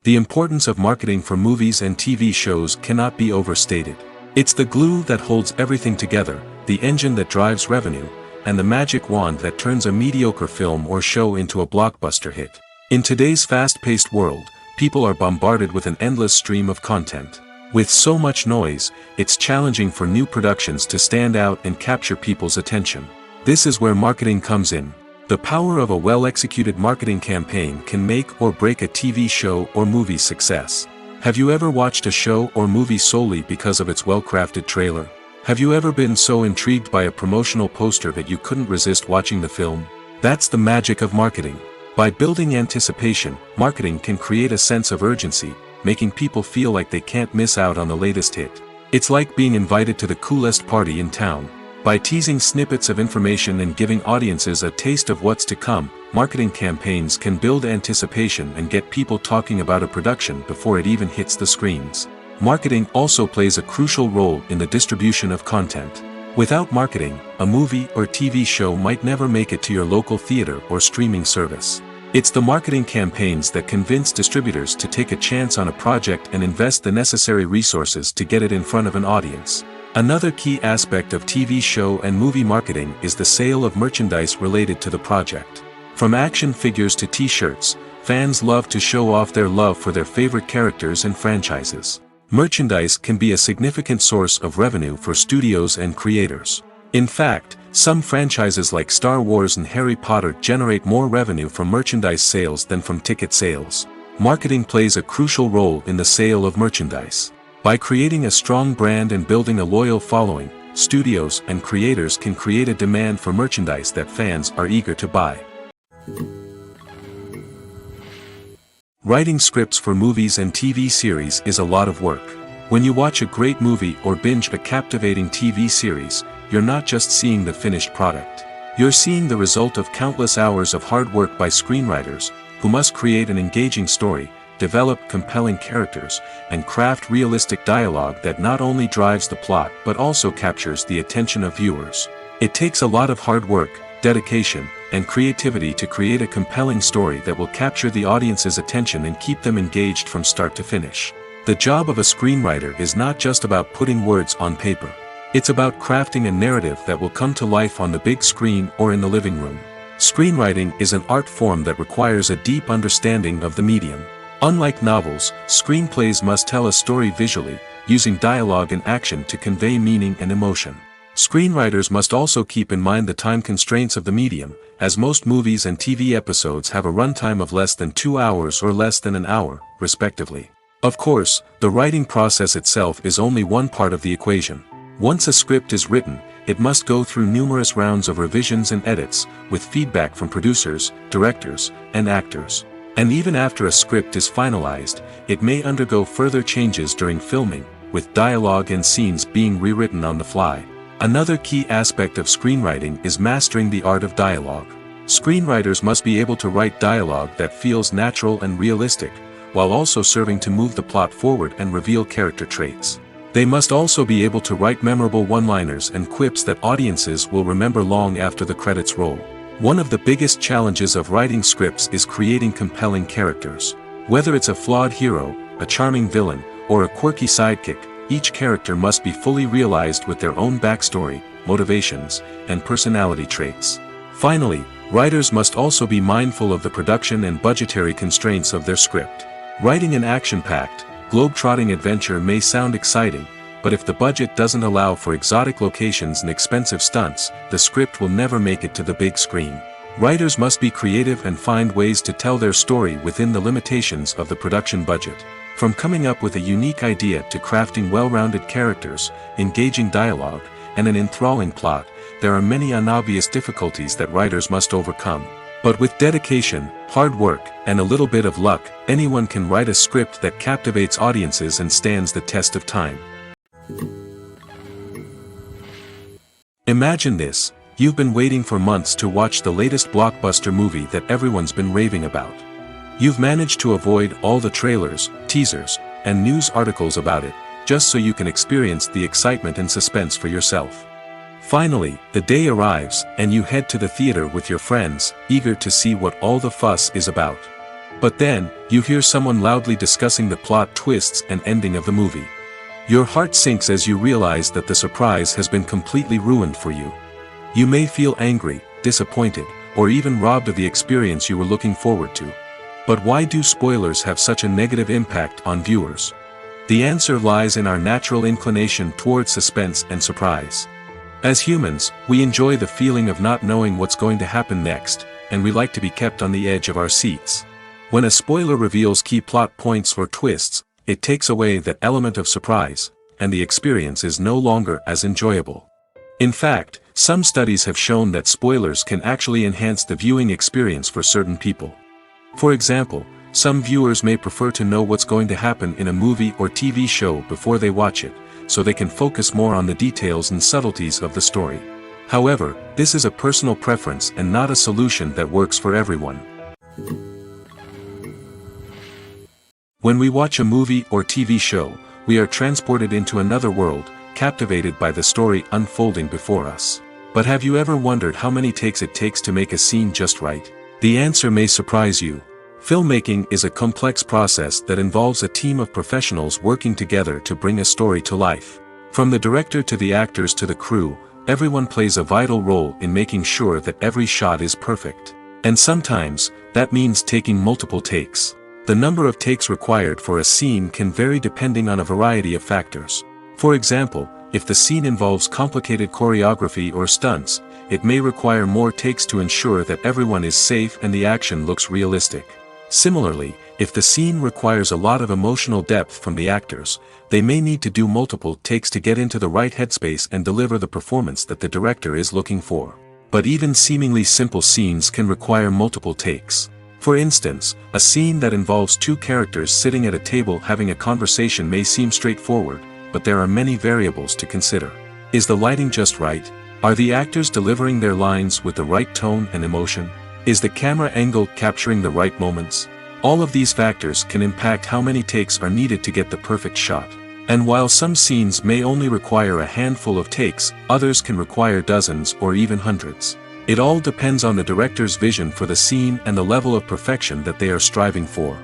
The importance of marketing for movies and TV shows cannot be overstated. It's the glue that holds everything together, the engine that drives revenue, and the magic wand that turns a mediocre film or show into a blockbuster hit. In today's fast-paced world, people are bombarded with an endless stream of content. With so much noise, it's challenging for new productions to stand out and capture people's attention. This is where marketing comes in. The power of a well-executed marketing campaign can make or break a TV show or movie's success. Have you ever watched a show or movie solely because of its well-crafted trailer? Have you ever been so intrigued by a promotional poster that you couldn't resist watching the film? That's the magic of marketing. By building anticipation, marketing can create a sense of urgency, making people feel like they can't miss out on the latest hit. It's like being invited to the coolest party in town. By teasing snippets of information and giving audiences a taste of what's to come, marketing campaigns can build anticipation and get people talking about a production before it even hits the screens. Marketing also plays a crucial role in the distribution of content. Without marketing, a movie or TV show might never make it to your local theater or streaming service. It's the marketing campaigns that convince distributors to take a chance on a project and invest the necessary resources to get it in front of an audience. Another key aspect of TV show and movie marketing is the sale of merchandise related to the project. From action figures to t-shirts, fans love to show off their love for their favorite characters and franchises. Merchandise can be a significant source of revenue for studios and creators. In fact, some franchises like Star Wars and Harry Potter generate more revenue from merchandise sales than from ticket sales. Marketing plays a crucial role in the sale of merchandise. By creating a strong brand and building a loyal following, studios and creators can create a demand for merchandise that fans are eager to buy. Writing scripts for movies and TV series is a lot of work. When you watch a great movie or binge a captivating TV series, you're not just seeing the finished product. You're seeing the result of countless hours of hard work by screenwriters, who must create an engaging story, develop compelling characters, and craft realistic dialogue that not only drives the plot but also captures the attention of viewers. It takes a lot of hard work, dedication, and creativity to create a compelling story that will capture the audience's attention and keep them engaged from start to finish. The job of a screenwriter is not just about putting words on paper. It's about crafting a narrative that will come to life on the big screen or in the living room. Screenwriting is an art form that requires a deep understanding of the medium. Unlike novels, screenplays must tell a story visually, using dialogue and action to convey meaning and emotion. Screenwriters must also keep in mind the time constraints of the medium, as most movies and TV episodes have a runtime of less than 2 hours or less than an hour, respectively. Of course, the writing process itself is only one part of the equation. Once a script is written, it must go through numerous rounds of revisions and edits, with feedback from producers, directors, and actors. And even after a script is finalized, it may undergo further changes during filming, with dialogue and scenes being rewritten on the fly. Another key aspect of screenwriting is mastering the art of dialogue. Screenwriters must be able to write dialogue that feels natural and realistic, while also serving to move the plot forward and reveal character traits. They must also be able to write memorable one-liners and quips that audiences will remember long after the credits roll. One of the biggest challenges of writing scripts is creating compelling characters. Whether it's a flawed hero, a charming villain, or a quirky sidekick, each character must be fully realized with their own backstory, motivations, and personality traits. Finally, writers must also be mindful of the production and budgetary constraints of their script. Writing an action-packed, globe-trotting adventure may sound exciting, but if the budget doesn't allow for exotic locations and expensive stunts, the script will never make it to the big screen. Writers must be creative and find ways to tell their story within the limitations of the production budget. From coming up with a unique idea to crafting well-rounded characters, engaging dialogue, and an enthralling plot, there are many unobvious difficulties that writers must overcome. But with dedication, hard work, and a little bit of luck, anyone can write a script that captivates audiences and stands the test of time. Imagine this: you've been waiting for months to watch the latest blockbuster movie that everyone's been raving about. You've managed to avoid all the trailers, teasers, and news articles about it, just so you can experience the excitement and suspense for yourself. Finally, the day arrives, and you head to the theater with your friends, eager to see what all the fuss is about. But then, you hear someone loudly discussing the plot twists and ending of the movie. Your heart sinks as you realize that the surprise has been completely ruined for you. You may feel angry, disappointed, or even robbed of the experience you were looking forward to. But why do spoilers have such a negative impact on viewers? The answer lies in our natural inclination toward suspense and surprise. As humans, we enjoy the feeling of not knowing what's going to happen next, and we like to be kept on the edge of our seats. When a spoiler reveals key plot points or twists, it takes away that element of surprise, and the experience is no longer as enjoyable. In fact, some studies have shown that spoilers can actually enhance the viewing experience for certain people. For example, some viewers may prefer to know what's going to happen in a movie or TV show before they watch it, so they can focus more on the details and subtleties of the story. However, this is a personal preference and not a solution that works for everyone. When we watch a movie or TV show, we are transported into another world, captivated by the story unfolding before us. But have you ever wondered how many takes it takes to make a scene just right? The answer may surprise you. Filmmaking is a complex process that involves a team of professionals working together to bring a story to life. From the director to the actors to the crew, everyone plays a vital role in making sure that every shot is perfect. And sometimes, that means taking multiple takes. The number of takes required for a scene can vary depending on a variety of factors. For example, if the scene involves complicated choreography or stunts, it may require more takes to ensure that everyone is safe and the action looks realistic. Similarly, If the scene requires a lot of emotional depth from the actors, they may need to do multiple takes to get into the right headspace and deliver the performance that the director is looking for. But even seemingly simple scenes can require multiple takes. For instance, a scene that involves two characters sitting at a table having a conversation may seem straightforward, but there are many variables to consider. Is the lighting just right? Are the actors delivering their lines with the right tone and emotion? Is the camera angle capturing the right moments? All of these factors can impact how many takes are needed to get the perfect shot. And while some scenes may only require a handful of takes, others can require dozens or even hundreds. It all depends on the director's vision for the scene and the level of perfection that they are striving for.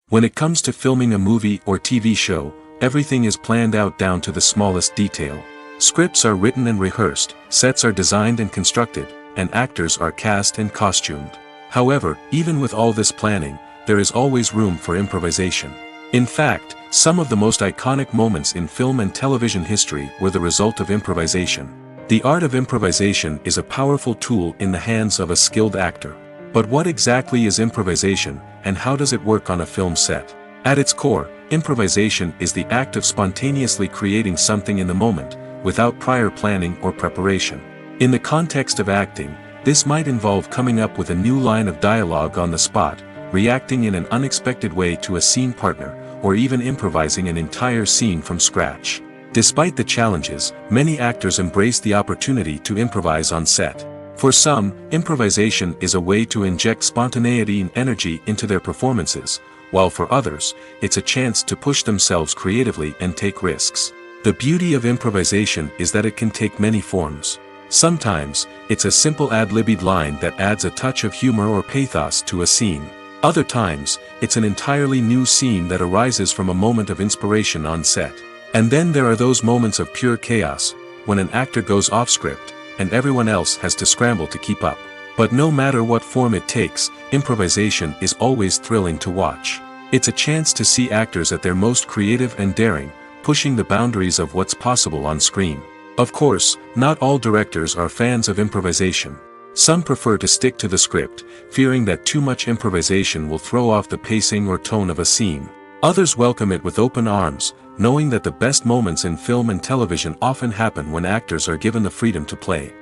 When it comes to filming a movie or TV show, everything is planned out down to the smallest detail. Scripts are written and rehearsed, sets are designed and constructed, and actors are cast and costumed. However, even with all this planning, there is always room for improvisation. In fact, some of the most iconic moments in film and television history were the result of improvisation. The art of improvisation is a powerful tool in the hands of a skilled actor. But what exactly is improvisation, and how does it work on a film set? At its core, improvisation is the act of spontaneously creating something in the moment, without prior planning or preparation. In the context of acting, this might involve coming up with a new line of dialogue on the spot, reacting in an unexpected way to a scene partner, or even improvising an entire scene from scratch. Despite the challenges, many actors embrace the opportunity to improvise on set. For some, improvisation is a way to inject spontaneity and energy into their performances, while for others, it's a chance to push themselves creatively and take risks. The beauty of improvisation is that it can take many forms. Sometimes, it's a simple ad-libbed line that adds a touch of humor or pathos to a scene. Other times, it's an entirely new scene that arises from a moment of inspiration on set. And then there are those moments of pure chaos, when an actor goes off script, and everyone else has to scramble to keep up. But no matter what form it takes, improvisation is always thrilling to watch. It's a chance to see actors at their most creative and daring, pushing the boundaries of what's possible on screen. Of course, not all directors are fans of improvisation. Some prefer to stick to the script, fearing that too much improvisation will throw off the pacing or tone of a scene. Others welcome it with open arms, knowing that the best moments in film and television often happen when actors are given the freedom to play.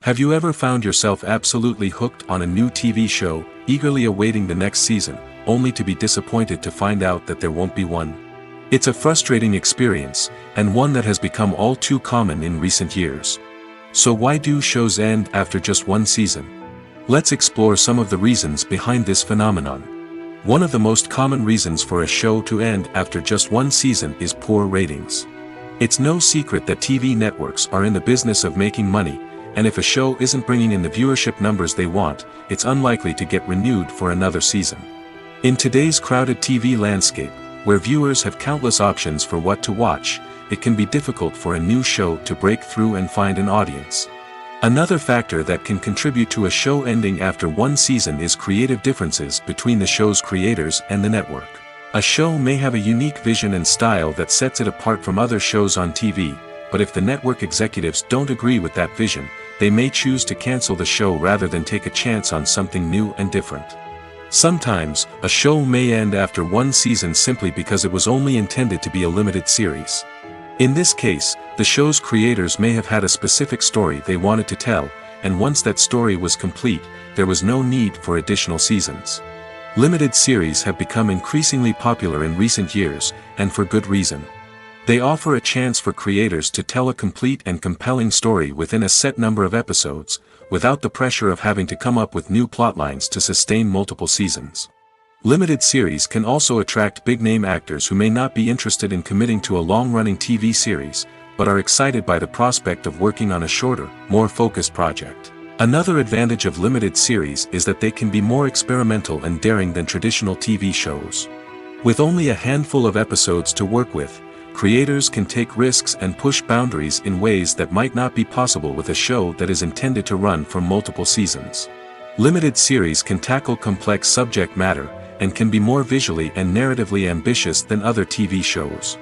Have you ever found yourself absolutely hooked on a new TV show, eagerly awaiting the next season, only to be disappointed to find out that there won't be one? It's a frustrating experience, and one that has become all too common in recent years. So why do shows end after just one season? Let's explore some of the reasons behind this phenomenon. One of the most common reasons for a show to end after just one season is poor ratings. It's no secret that TV networks are in the business of making money, and if a show isn't bringing in the viewership numbers they want, it's unlikely to get renewed for another season. In today's crowded TV landscape, where viewers have countless options for what to watch, it can be difficult for a new show to break through and find an audience. Another factor that can contribute to a show ending after one season is creative differences between the show's creators and the network. A show may have a unique vision and style that sets it apart from other shows on TV, but if the network executives don't agree with that vision, they may choose to cancel the show rather than take a chance on something new and different. Sometimes, a show may end after one season simply because it was only intended to be a limited series. In this case, the show's creators may have had a specific story they wanted to tell, and once that story was complete, there was no need for additional seasons. Limited series have become increasingly popular in recent years, and for good reason. They offer a chance for creators to tell a complete and compelling story within a set number of episodes, without the pressure of having to come up with new plotlines to sustain multiple seasons. Limited series can also attract big-name actors who may not be interested in committing to a long-running TV series, but are excited by the prospect of working on a shorter, more focused project. Another advantage of limited series is that they can be more experimental and daring than traditional TV shows. With only a handful of episodes to work with, creators can take risks and push boundaries in ways that might not be possible with a show that is intended to run for multiple seasons. Limited series can tackle complex subject matter, and can be more visually and narratively ambitious than other TV shows.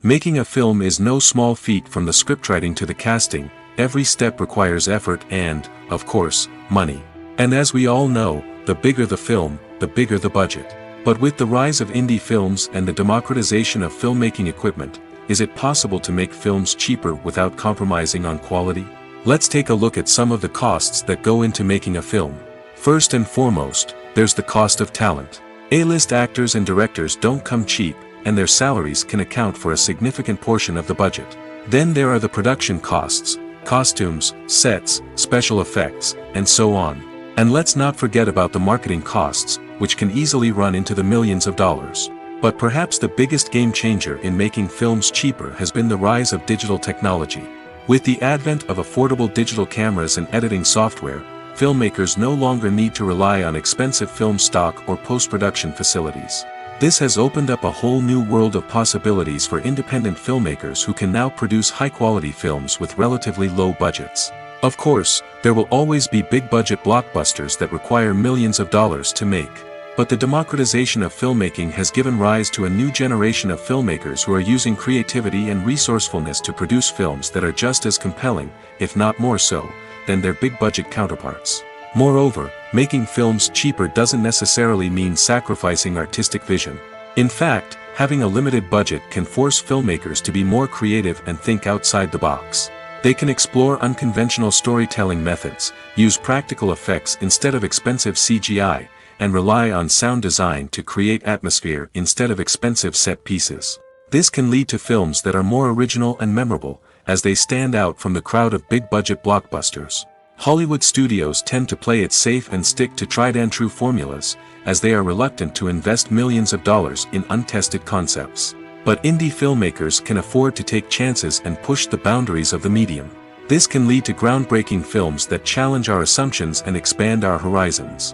Making a film is no small feat. From the scriptwriting to the casting, every step requires effort and, of course, money. And as we all know, the bigger the film, the bigger the budget. But with the rise of indie films and the democratization of filmmaking equipment, is it possible to make films cheaper without compromising on quality? Let's take a look at some of the costs that go into making a film. First and foremost, there's the cost of talent. A-list actors and directors don't come cheap, and their salaries can account for a significant portion of the budget. Then there are the production costs, costumes, sets, special effects, and so on. And let's not forget about the marketing costs, which can easily run into the millions of dollars. But perhaps the biggest game changer in making films cheaper has been the rise of digital technology. With the advent of affordable digital cameras and editing software, filmmakers no longer need to rely on expensive film stock or post-production facilities. This has opened up a whole new world of possibilities for independent filmmakers who can now produce high-quality films with relatively low budgets. Of course, there will always be big-budget blockbusters that require millions of dollars to make. But the democratization of filmmaking has given rise to a new generation of filmmakers who are using creativity and resourcefulness to produce films that are just as compelling, if not more so, than their big-budget counterparts. Moreover, making films cheaper doesn't necessarily mean sacrificing artistic vision. In fact, having a limited budget can force filmmakers to be more creative and think outside the box. They can explore unconventional storytelling methods, use practical effects instead of expensive CGI, and rely on sound design to create atmosphere instead of expensive set pieces. This can lead to films that are more original and memorable, as they stand out from the crowd of big-budget blockbusters. Hollywood studios tend to play it safe and stick to tried-and-true formulas, as they are reluctant to invest millions of dollars in untested concepts. But indie filmmakers can afford to take chances and push the boundaries of the medium. This can lead to groundbreaking films that challenge our assumptions and expand our horizons.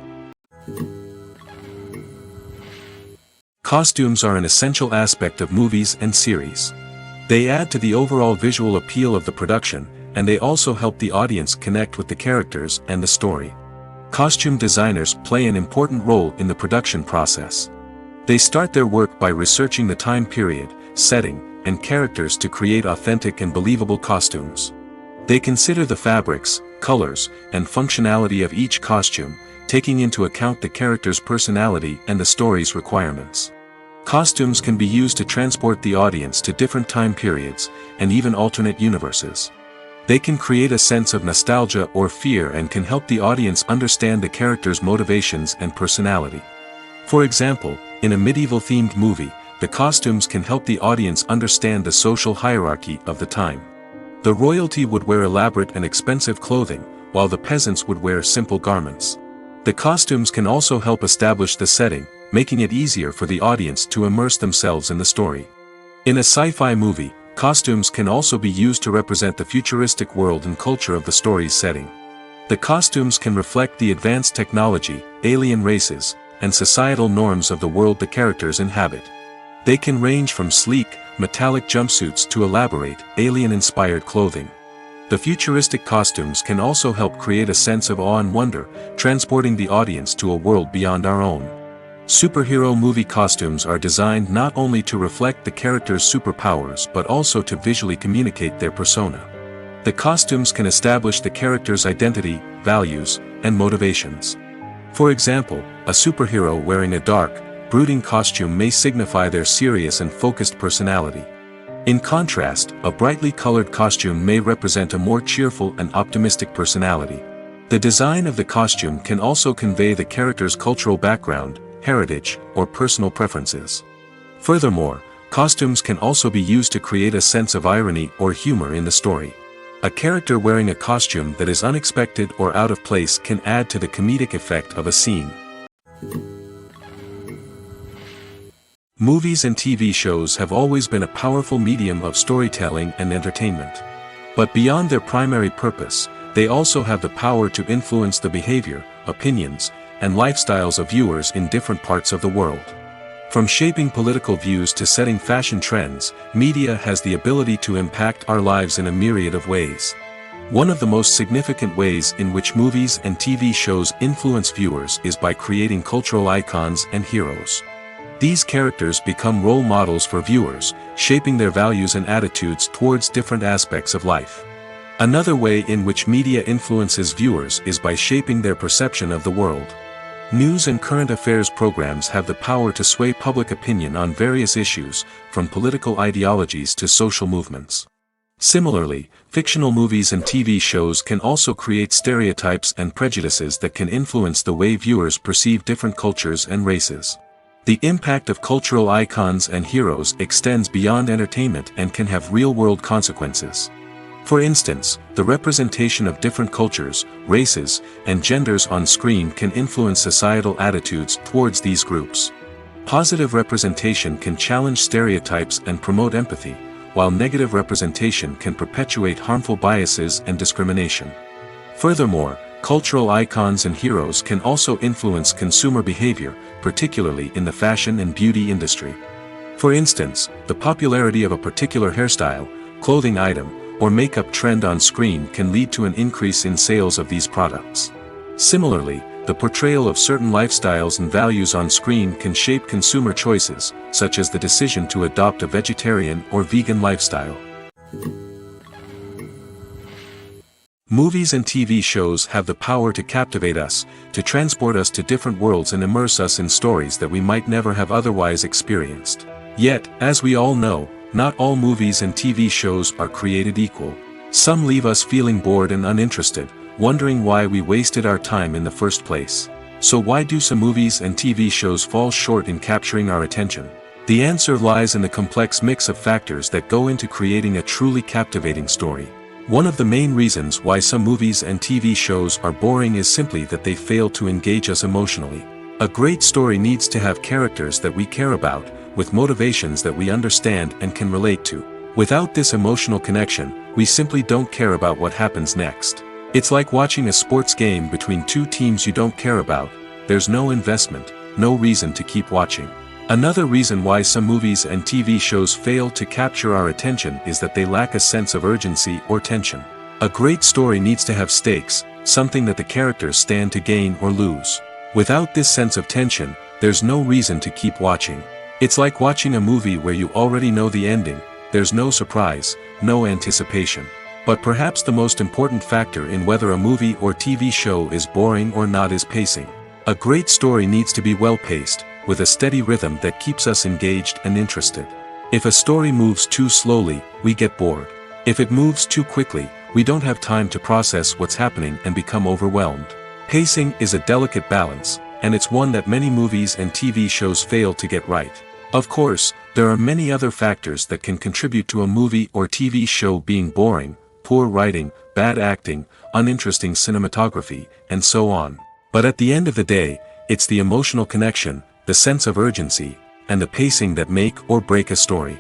Costumes are an essential aspect of movies and series. They add to the overall visual appeal of the production, and they also help the audience connect with the characters and the story. Costume designers play an important role in the production process. They start their work by researching the time period, setting, and characters to create authentic and believable costumes. They consider the fabrics, colors, and functionality of each costume, taking into account the character's personality and the story's requirements. Costumes can be used to transport the audience to different time periods, and even alternate universes. They can create a sense of nostalgia or fear and can help the audience understand the character's motivations and personality. For example, in a medieval-themed movie, the costumes can help the audience understand the social hierarchy of the time. The royalty would wear elaborate and expensive clothing, while the peasants would wear simple garments. The costumes can also help establish the setting, making it easier for the audience to immerse themselves in the story. In a sci-fi movie, costumes can also be used to represent the futuristic world and culture of the story's setting. The costumes can reflect the advanced technology, alien races, and societal norms of the world the characters inhabit. They can range from sleek, metallic jumpsuits to elaborate, alien-inspired clothing. The futuristic costumes can also help create a sense of awe and wonder, transporting the audience to a world beyond our own. Superhero movie costumes are designed not only to reflect the character's superpowers but also to visually communicate their persona. The costumes can establish the character's identity, values, and motivations. For example, a superhero wearing a dark, brooding costume may signify their serious and focused personality. In contrast, a brightly colored costume may represent a more cheerful and optimistic personality. The design of the costume can also convey the character's cultural background, heritage, or personal preferences. Furthermore, costumes can also be used to create a sense of irony or humor in the story. A character wearing a costume that is unexpected or out of place can add to the comedic effect of a scene. Movies and TV shows have always been a powerful medium of storytelling and entertainment. But beyond their primary purpose, they also have the power to influence the behavior, opinions, and lifestyles of viewers in different parts of the world. From shaping political views to setting fashion trends, media has the ability to impact our lives in a myriad of ways. One of the most significant ways in which movies and TV shows influence viewers is by creating cultural icons and heroes. These characters become role models for viewers, shaping their values and attitudes towards different aspects of life. Another way in which media influences viewers is by shaping their perception of the world. News and current affairs programs have the power to sway public opinion on various issues, from political ideologies to social movements. Similarly, fictional movies and TV shows can also create stereotypes and prejudices that can influence the way viewers perceive different cultures and races. The impact of cultural icons and heroes extends beyond entertainment and can have real-world consequences. For instance, the representation of different cultures, races, and genders on screen can influence societal attitudes towards these groups. Positive representation can challenge stereotypes and promote empathy, while negative representation can perpetuate harmful biases and discrimination. Furthermore, cultural icons and heroes can also influence consumer behavior, particularly in the fashion and beauty industry. For instance, the popularity of a particular hairstyle, clothing item, or makeup trend on screen can lead to an increase in sales of these products. Similarly, the portrayal of certain lifestyles and values on screen can shape consumer choices, such as the decision to adopt a vegetarian or vegan lifestyle. Movies and TV shows have the power to captivate us, to transport us to different worlds and immerse us in stories that we might never have otherwise experienced. Yet, as we all know, not all movies and TV shows are created equal. Some leave us feeling bored and uninterested, wondering why we wasted our time in the first place. So why do some movies and TV shows fall short in capturing our attention? The answer lies in the complex mix of factors that go into creating a truly captivating story. One of the main reasons why some movies and TV shows are boring is simply that they fail to engage us emotionally. A great story needs to have characters that we care about, with motivations that we understand and can relate to. Without this emotional connection, we simply don't care about what happens next. It's like watching a sports game between two teams you don't care about. There's no investment, no reason to keep watching. Another reason why some movies and TV shows fail to capture our attention is that they lack a sense of urgency or tension. A great story needs to have stakes, something that the characters stand to gain or lose. Without this sense of tension, there's no reason to keep watching. It's like watching a movie where you already know the ending. There's no surprise, no anticipation. But perhaps the most important factor in whether a movie or TV show is boring or not is pacing. A great story needs to be well-paced, with a steady rhythm that keeps us engaged and interested. If a story moves too slowly, we get bored. If it moves too quickly, we don't have time to process what's happening and become overwhelmed. Pacing is a delicate balance, and it's one that many movies and TV shows fail to get right. Of course, there are many other factors that can contribute to a movie or TV show being boring: poor writing, bad acting, uninteresting cinematography, and so on. But at the end of the day, it's the emotional connection, the sense of urgency, and the pacing that make or break a story.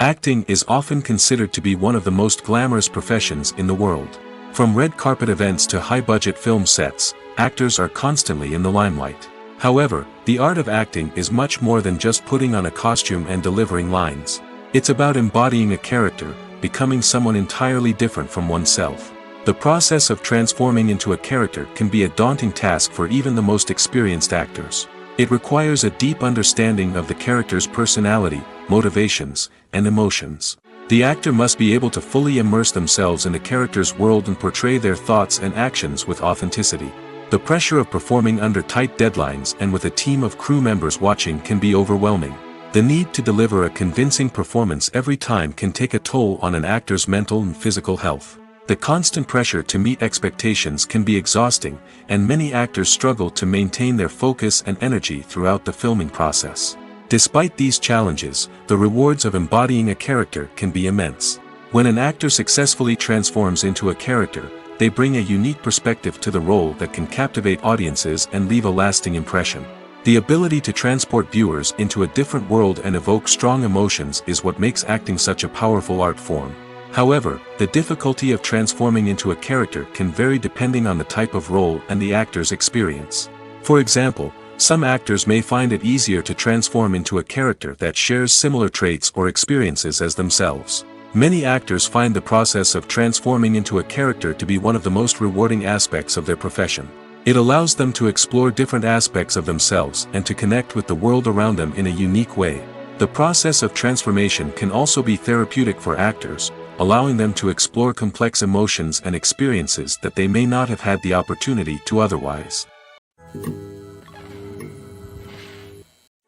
Acting is often considered to be one of the most glamorous professions in the world. From red carpet events to high-budget film sets, actors are constantly in the limelight. However, the art of acting is much more than just putting on a costume and delivering lines. It's about embodying a character, becoming someone entirely different from oneself. The process of transforming into a character can be a daunting task for even the most experienced actors. It requires a deep understanding of the character's personality, motivations, and emotions. The actor must be able to fully immerse themselves in the character's world and portray their thoughts and actions with authenticity. The pressure of performing under tight deadlines and with a team of crew members watching can be overwhelming. The need to deliver a convincing performance every time can take a toll on an actor's mental and physical health. The constant pressure to meet expectations can be exhausting, and many actors struggle to maintain their focus and energy throughout the filming process. Despite these challenges, the rewards of embodying a character can be immense. When an actor successfully transforms into a character, they bring a unique perspective to the role that can captivate audiences and leave a lasting impression. The ability to transport viewers into a different world and evoke strong emotions is what makes acting such a powerful art form. However, the difficulty of transforming into a character can vary depending on the type of role and the actor's experience. For example, some actors may find it easier to transform into a character that shares similar traits or experiences as themselves. Many actors find the process of transforming into a character to be one of the most rewarding aspects of their profession. It allows them to explore different aspects of themselves and to connect with the world around them in a unique way. The process of transformation can also be therapeutic for actors, allowing them to explore complex emotions and experiences that they may not have had the opportunity to otherwise.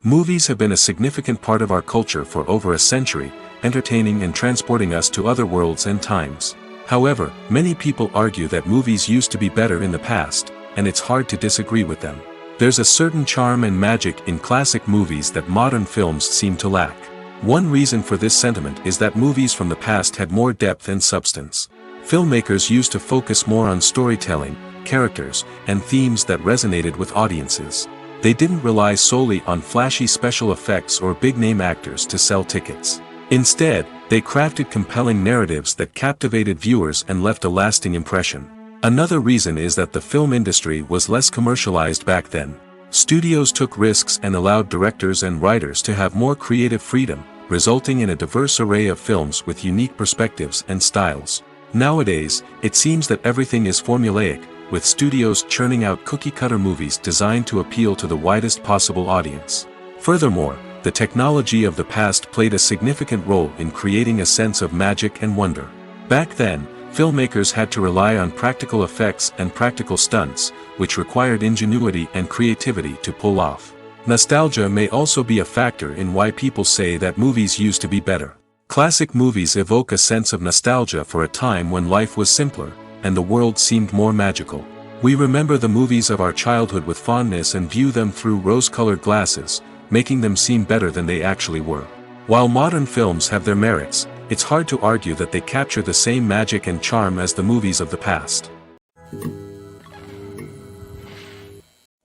Movies have been a significant part of our culture for over a century, entertaining and transporting us to other worlds and times. However, many people argue that movies used to be better in the past, and it's hard to disagree with them. There's a certain charm and magic in classic movies that modern films seem to lack. One reason for this sentiment is that movies from the past had more depth and substance. Filmmakers used to focus more on storytelling, characters, and themes that resonated with audiences. They didn't rely solely on flashy special effects or big-name actors to sell tickets. Instead, they crafted compelling narratives that captivated viewers and left a lasting impression. Another reason is that the film industry was less commercialized back then. Studios took risks and allowed directors and writers to have more creative freedom, resulting in a diverse array of films with unique perspectives and styles. Nowadays, it seems that everything is formulaic, with studios churning out cookie-cutter movies designed to appeal to the widest possible audience. Furthermore, the technology of the past played a significant role in creating a sense of magic and wonder. Back then, filmmakers had to rely on practical effects and practical stunts, which required ingenuity and creativity to pull off. Nostalgia may also be a factor in why people say that movies used to be better. Classic movies evoke a sense of nostalgia for a time when life was simpler, and the world seemed more magical. We remember the movies of our childhood with fondness and view them through rose-colored glasses, making them seem better than they actually were. While modern films have their merits, it's hard to argue that they capture the same magic and charm as the movies of the past.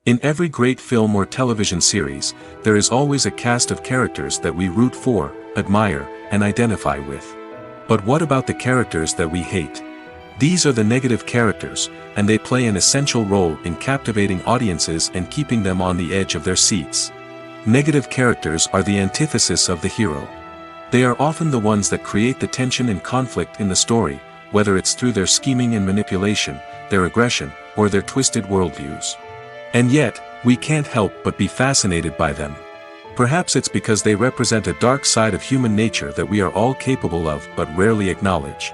In every great film or television series, there is always a cast of characters that we root for, admire, and identify with. But what about the characters that we hate? These are the negative characters, and they play an essential role in captivating audiences and keeping them on the edge of their seats. Negative characters are the antithesis of the hero. They are often the ones that create the tension and conflict in the story, whether it's through their scheming and manipulation, their aggression, or their twisted worldviews. And yet, we can't help but be fascinated by them. Perhaps it's because they represent a dark side of human nature that we are all capable of but rarely acknowledge.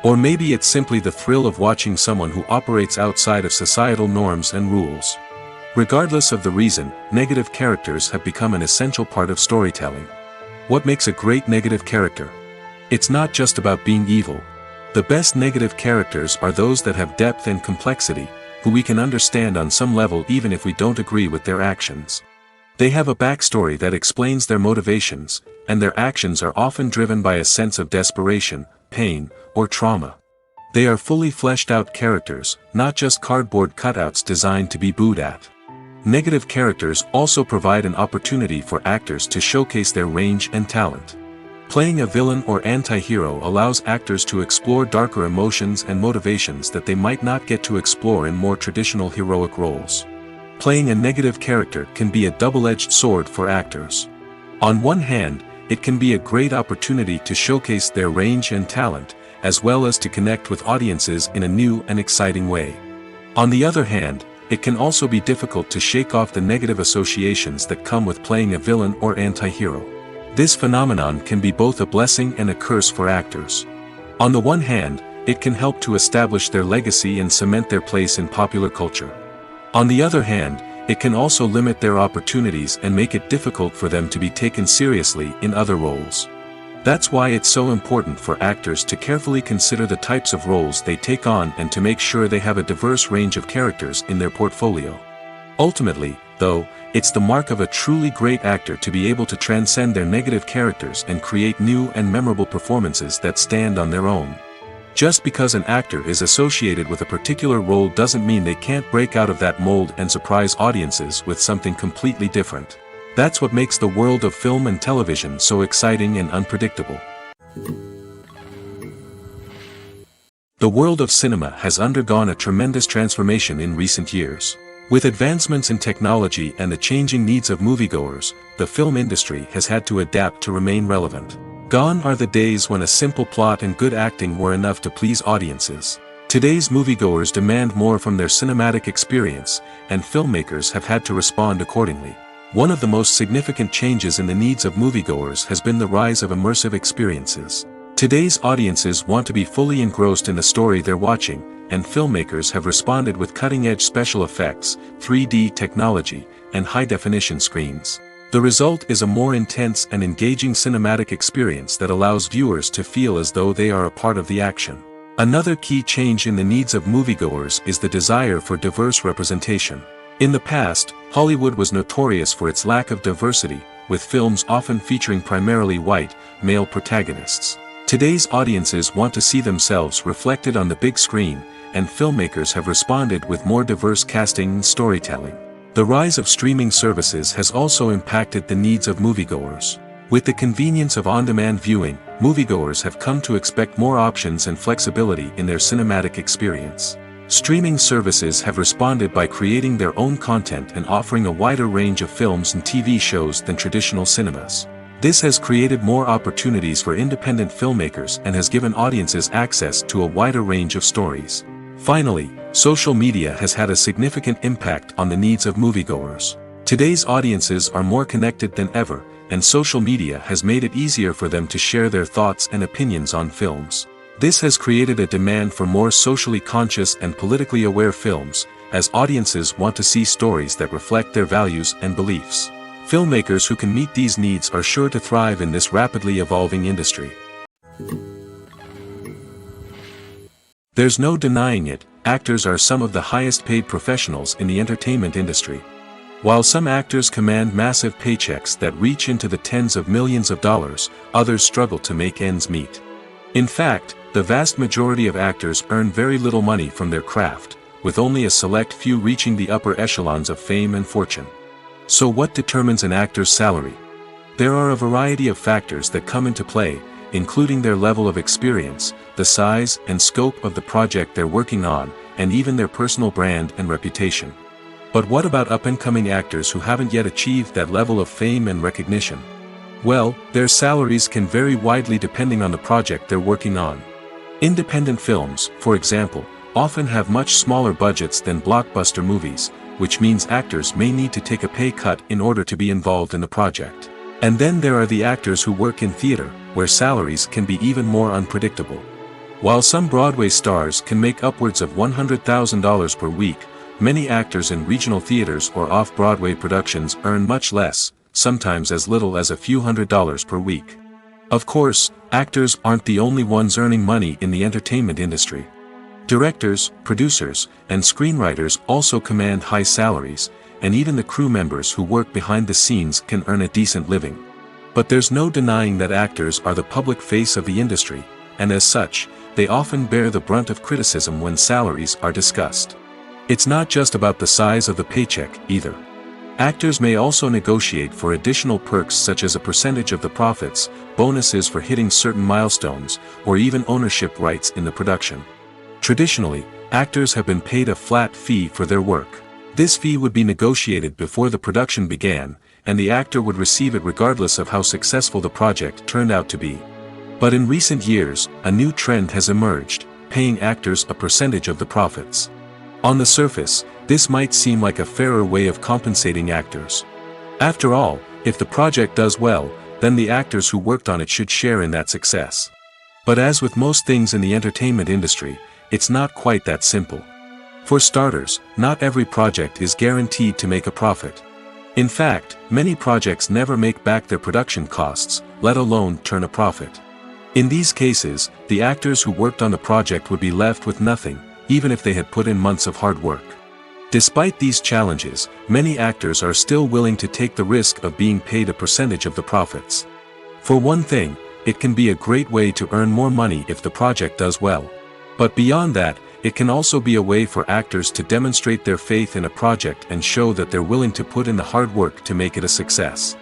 Or maybe it's simply the thrill of watching someone who operates outside of societal norms and rules. Regardless of the reason, negative characters have become an essential part of storytelling. What makes a great negative character? It's not just about being evil. The best negative characters are those that have depth and complexity, who we can understand on some level even if we don't agree with their actions. They have a backstory that explains their motivations, and their actions are often driven by a sense of desperation, pain, or trauma. They are fully fleshed out characters, not just cardboard cutouts designed to be booed at. Negative characters also provide an opportunity for actors to showcase their range and talent. Playing a villain or anti-hero allows actors to explore darker emotions and motivations that they might not get to explore in more traditional heroic roles. Playing a negative character can be a double-edged sword for actors. On one hand, it can be a great opportunity to showcase their range and talent, as well as to connect with audiences in a new and exciting way. On the other hand, it can also be difficult to shake off the negative associations that come with playing a villain or anti-hero. This phenomenon can be both a blessing and a curse for actors. On the one hand, it can help to establish their legacy and cement their place in popular culture. On the other hand, it can also limit their opportunities and make it difficult for them to be taken seriously in other roles. That's why it's so important for actors to carefully consider the types of roles they take on and to make sure they have a diverse range of characters in their portfolio. Ultimately, though, it's the mark of a truly great actor to be able to transcend their negative characters and create new and memorable performances that stand on their own. Just because an actor is associated with a particular role doesn't mean they can't break out of that mold and surprise audiences with something completely different. That's what makes the world of film and television so exciting and unpredictable. The world of cinema has undergone a tremendous transformation in recent years. With advancements in technology and the changing needs of moviegoers, the film industry has had to adapt to remain relevant. Gone are the days when a simple plot and good acting were enough to please audiences. Today's moviegoers demand more from their cinematic experience, and filmmakers have had to respond accordingly. One of the most significant changes in the needs of moviegoers has been the rise of immersive experiences. Today's audiences want to be fully engrossed in the story they're watching, and filmmakers have responded with cutting-edge special effects, 3D technology, and high-definition screens. The result is a more intense and engaging cinematic experience that allows viewers to feel as though they are a part of the action. Another key change in the needs of moviegoers is the desire for diverse representation. In the past, Hollywood was notorious for its lack of diversity, with films often featuring primarily white, male protagonists. Today's audiences want to see themselves reflected on the big screen, and filmmakers have responded with more diverse casting and storytelling. The rise of streaming services has also impacted the needs of moviegoers. With the convenience of on-demand viewing, moviegoers have come to expect more options and flexibility in their cinematic experience. Streaming services have responded by creating their own content and offering a wider range of films and TV shows than traditional cinemas. This has created more opportunities for independent filmmakers and has given audiences access to a wider range of stories. Finally, social media has had a significant impact on the needs of moviegoers. Today's audiences are more connected than ever, and social media has made it easier for them to share their thoughts and opinions on films. This has created a demand for more socially conscious and politically aware films, as audiences want to see stories that reflect their values and beliefs. Filmmakers who can meet these needs are sure to thrive in this rapidly evolving industry. There's no denying it, actors are some of the highest paid professionals in the entertainment industry. While some actors command massive paychecks that reach into the tens of millions of dollars, others struggle to make ends meet. In fact, the vast majority of actors earn very little money from their craft, with only a select few reaching the upper echelons of fame and fortune. So what determines an actor's salary? There are a variety of factors that come into play, including their level of experience, the size and scope of the project they're working on, and even their personal brand and reputation. But what about up-and-coming actors who haven't yet achieved that level of fame and recognition? Well, their salaries can vary widely depending on the project they're working on. Independent films, for example, often have much smaller budgets than blockbuster movies, which means actors may need to take a pay cut in order to be involved in the project. And then there are the actors who work in theater, where salaries can be even more unpredictable. While some Broadway stars can make upwards of $100,000 per week, many actors in regional theaters or off-Broadway productions earn much less, sometimes as little as a few $100s per week. Of course, actors aren't the only ones earning money in the entertainment industry. Directors, producers, and screenwriters also command high salaries, and even the crew members who work behind the scenes can earn a decent living. But there's no denying that actors are the public face of the industry, and as such, they often bear the brunt of criticism when salaries are discussed. It's not just about the size of the paycheck, either. Actors may also negotiate for additional perks such as a percentage of the profits, bonuses for hitting certain milestones, or even ownership rights in the production. Traditionally, actors have been paid a flat fee for their work. This fee would be negotiated before the production began, and the actor would receive it regardless of how successful the project turned out to be. But in recent years, a new trend has emerged, paying actors a percentage of the profits. On the surface, this might seem like a fairer way of compensating actors. After all, if the project does well, then the actors who worked on it should share in that success. But as with most things in the entertainment industry, it's not quite that simple. For starters, not every project is guaranteed to make a profit. In fact, many projects never make back their production costs, let alone turn a profit. In these cases, the actors who worked on the project would be left with nothing, even if they had put in months of hard work. Despite these challenges, many actors are still willing to take the risk of being paid a percentage of the profits. For one thing, it can be a great way to earn more money if the project does well. But beyond that, it can also be a way for actors to demonstrate their faith in a project and show that they're willing to put in the hard work to make it a success.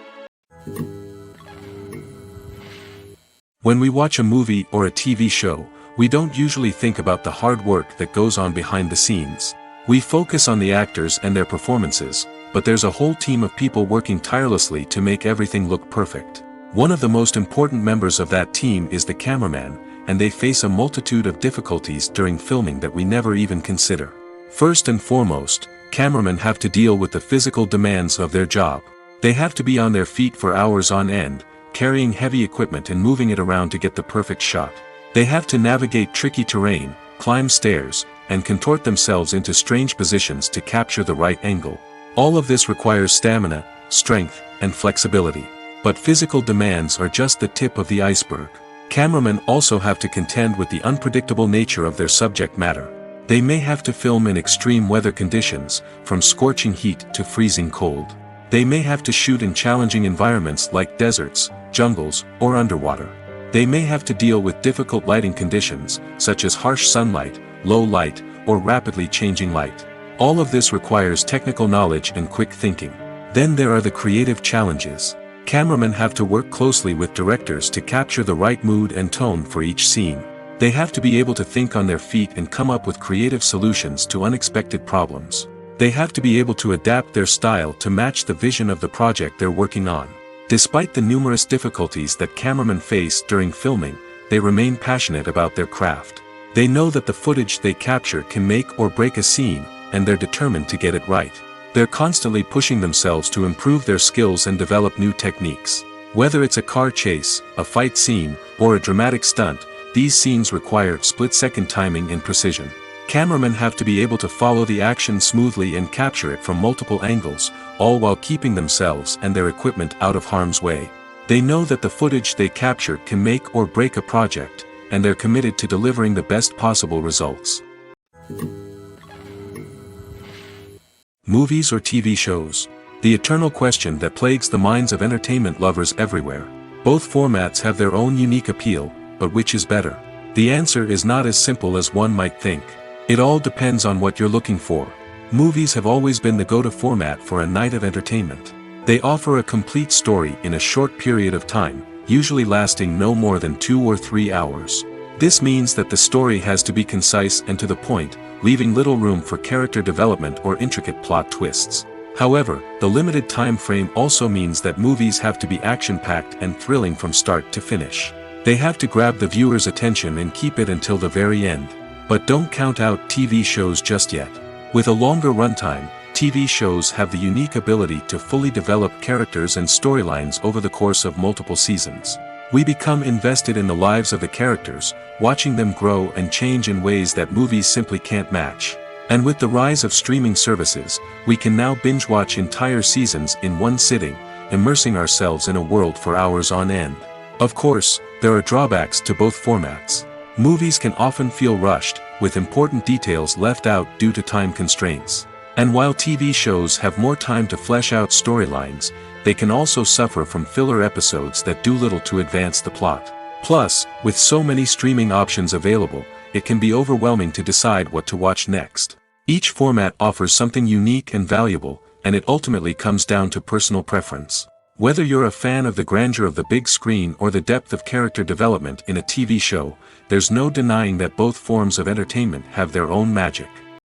When we watch a movie or a TV show, we don't usually think about the hard work that goes on behind the scenes. We focus on the actors and their performances, but there's a whole team of people working tirelessly to make everything look perfect. One of the most important members of that team is the cameraman, and they face a multitude of difficulties during filming that we never even consider. First and foremost, cameramen have to deal with the physical demands of their job. They have to be on their feet for hours on end, carrying heavy equipment and moving it around to get the perfect shot. They have to navigate tricky terrain, climb stairs, and contort themselves into strange positions to capture the right angle. All of this requires stamina, strength, and flexibility. But physical demands are just the tip of the iceberg. Cameramen also have to contend with the unpredictable nature of their subject matter. They may have to film in extreme weather conditions, from scorching heat to freezing cold. They may have to shoot in challenging environments like deserts, jungles, or underwater. They may have to deal with difficult lighting conditions, such as harsh sunlight, low light, or rapidly changing light. All of this requires technical knowledge and quick thinking. Then there are the creative challenges. Cameramen have to work closely with directors to capture the right mood and tone for each scene. They have to be able to think on their feet and come up with creative solutions to unexpected problems. They have to be able to adapt their style to match the vision of the project they're working on. Despite the numerous difficulties that cameramen face during filming, they remain passionate about their craft. They know that the footage they capture can make or break a scene, and they're determined to get it right. They're constantly pushing themselves to improve their skills and develop new techniques. Whether it's a car chase, a fight scene, or a dramatic stunt, these scenes require split-second timing and precision. Cameramen have to be able to follow the action smoothly and capture it from multiple angles, all while keeping themselves and their equipment out of harm's way. They know that the footage they capture can make or break a project, and they're committed to delivering the best possible results. Movies or TV shows? The eternal question that plagues the minds of entertainment lovers everywhere. Both formats have their own unique appeal, but which is better? The answer is not as simple as one might think. It all depends on what you're looking for. Movies have always been the go-to format for a night of entertainment. They offer a complete story in a short period of time, usually lasting no more than 2 or 3 hours. This means that the story has to be concise and to the point, leaving little room for character development or intricate plot twists. However, the limited time frame also means that movies have to be action-packed and thrilling from start to finish. They have to grab the viewer's attention and keep it until the very end. But don't count out TV shows just yet. With a longer runtime, TV shows have the unique ability to fully develop characters and storylines over the course of multiple seasons. We become invested in the lives of the characters, watching them grow and change in ways that movies simply can't match. And with the rise of streaming services, we can now binge-watch entire seasons in one sitting, immersing ourselves in a world for hours on end. Of course, there are drawbacks to both formats. Movies can often feel rushed, with important details left out due to time constraints. And while TV shows have more time to flesh out storylines, they can also suffer from filler episodes that do little to advance the plot. Plus, with so many streaming options available, it can be overwhelming to decide what to watch next. Each format offers something unique and valuable, and it ultimately comes down to personal preference. Whether you're a fan of the grandeur of the big screen or the depth of character development in a TV show, there's no denying that both forms of entertainment have their own magic.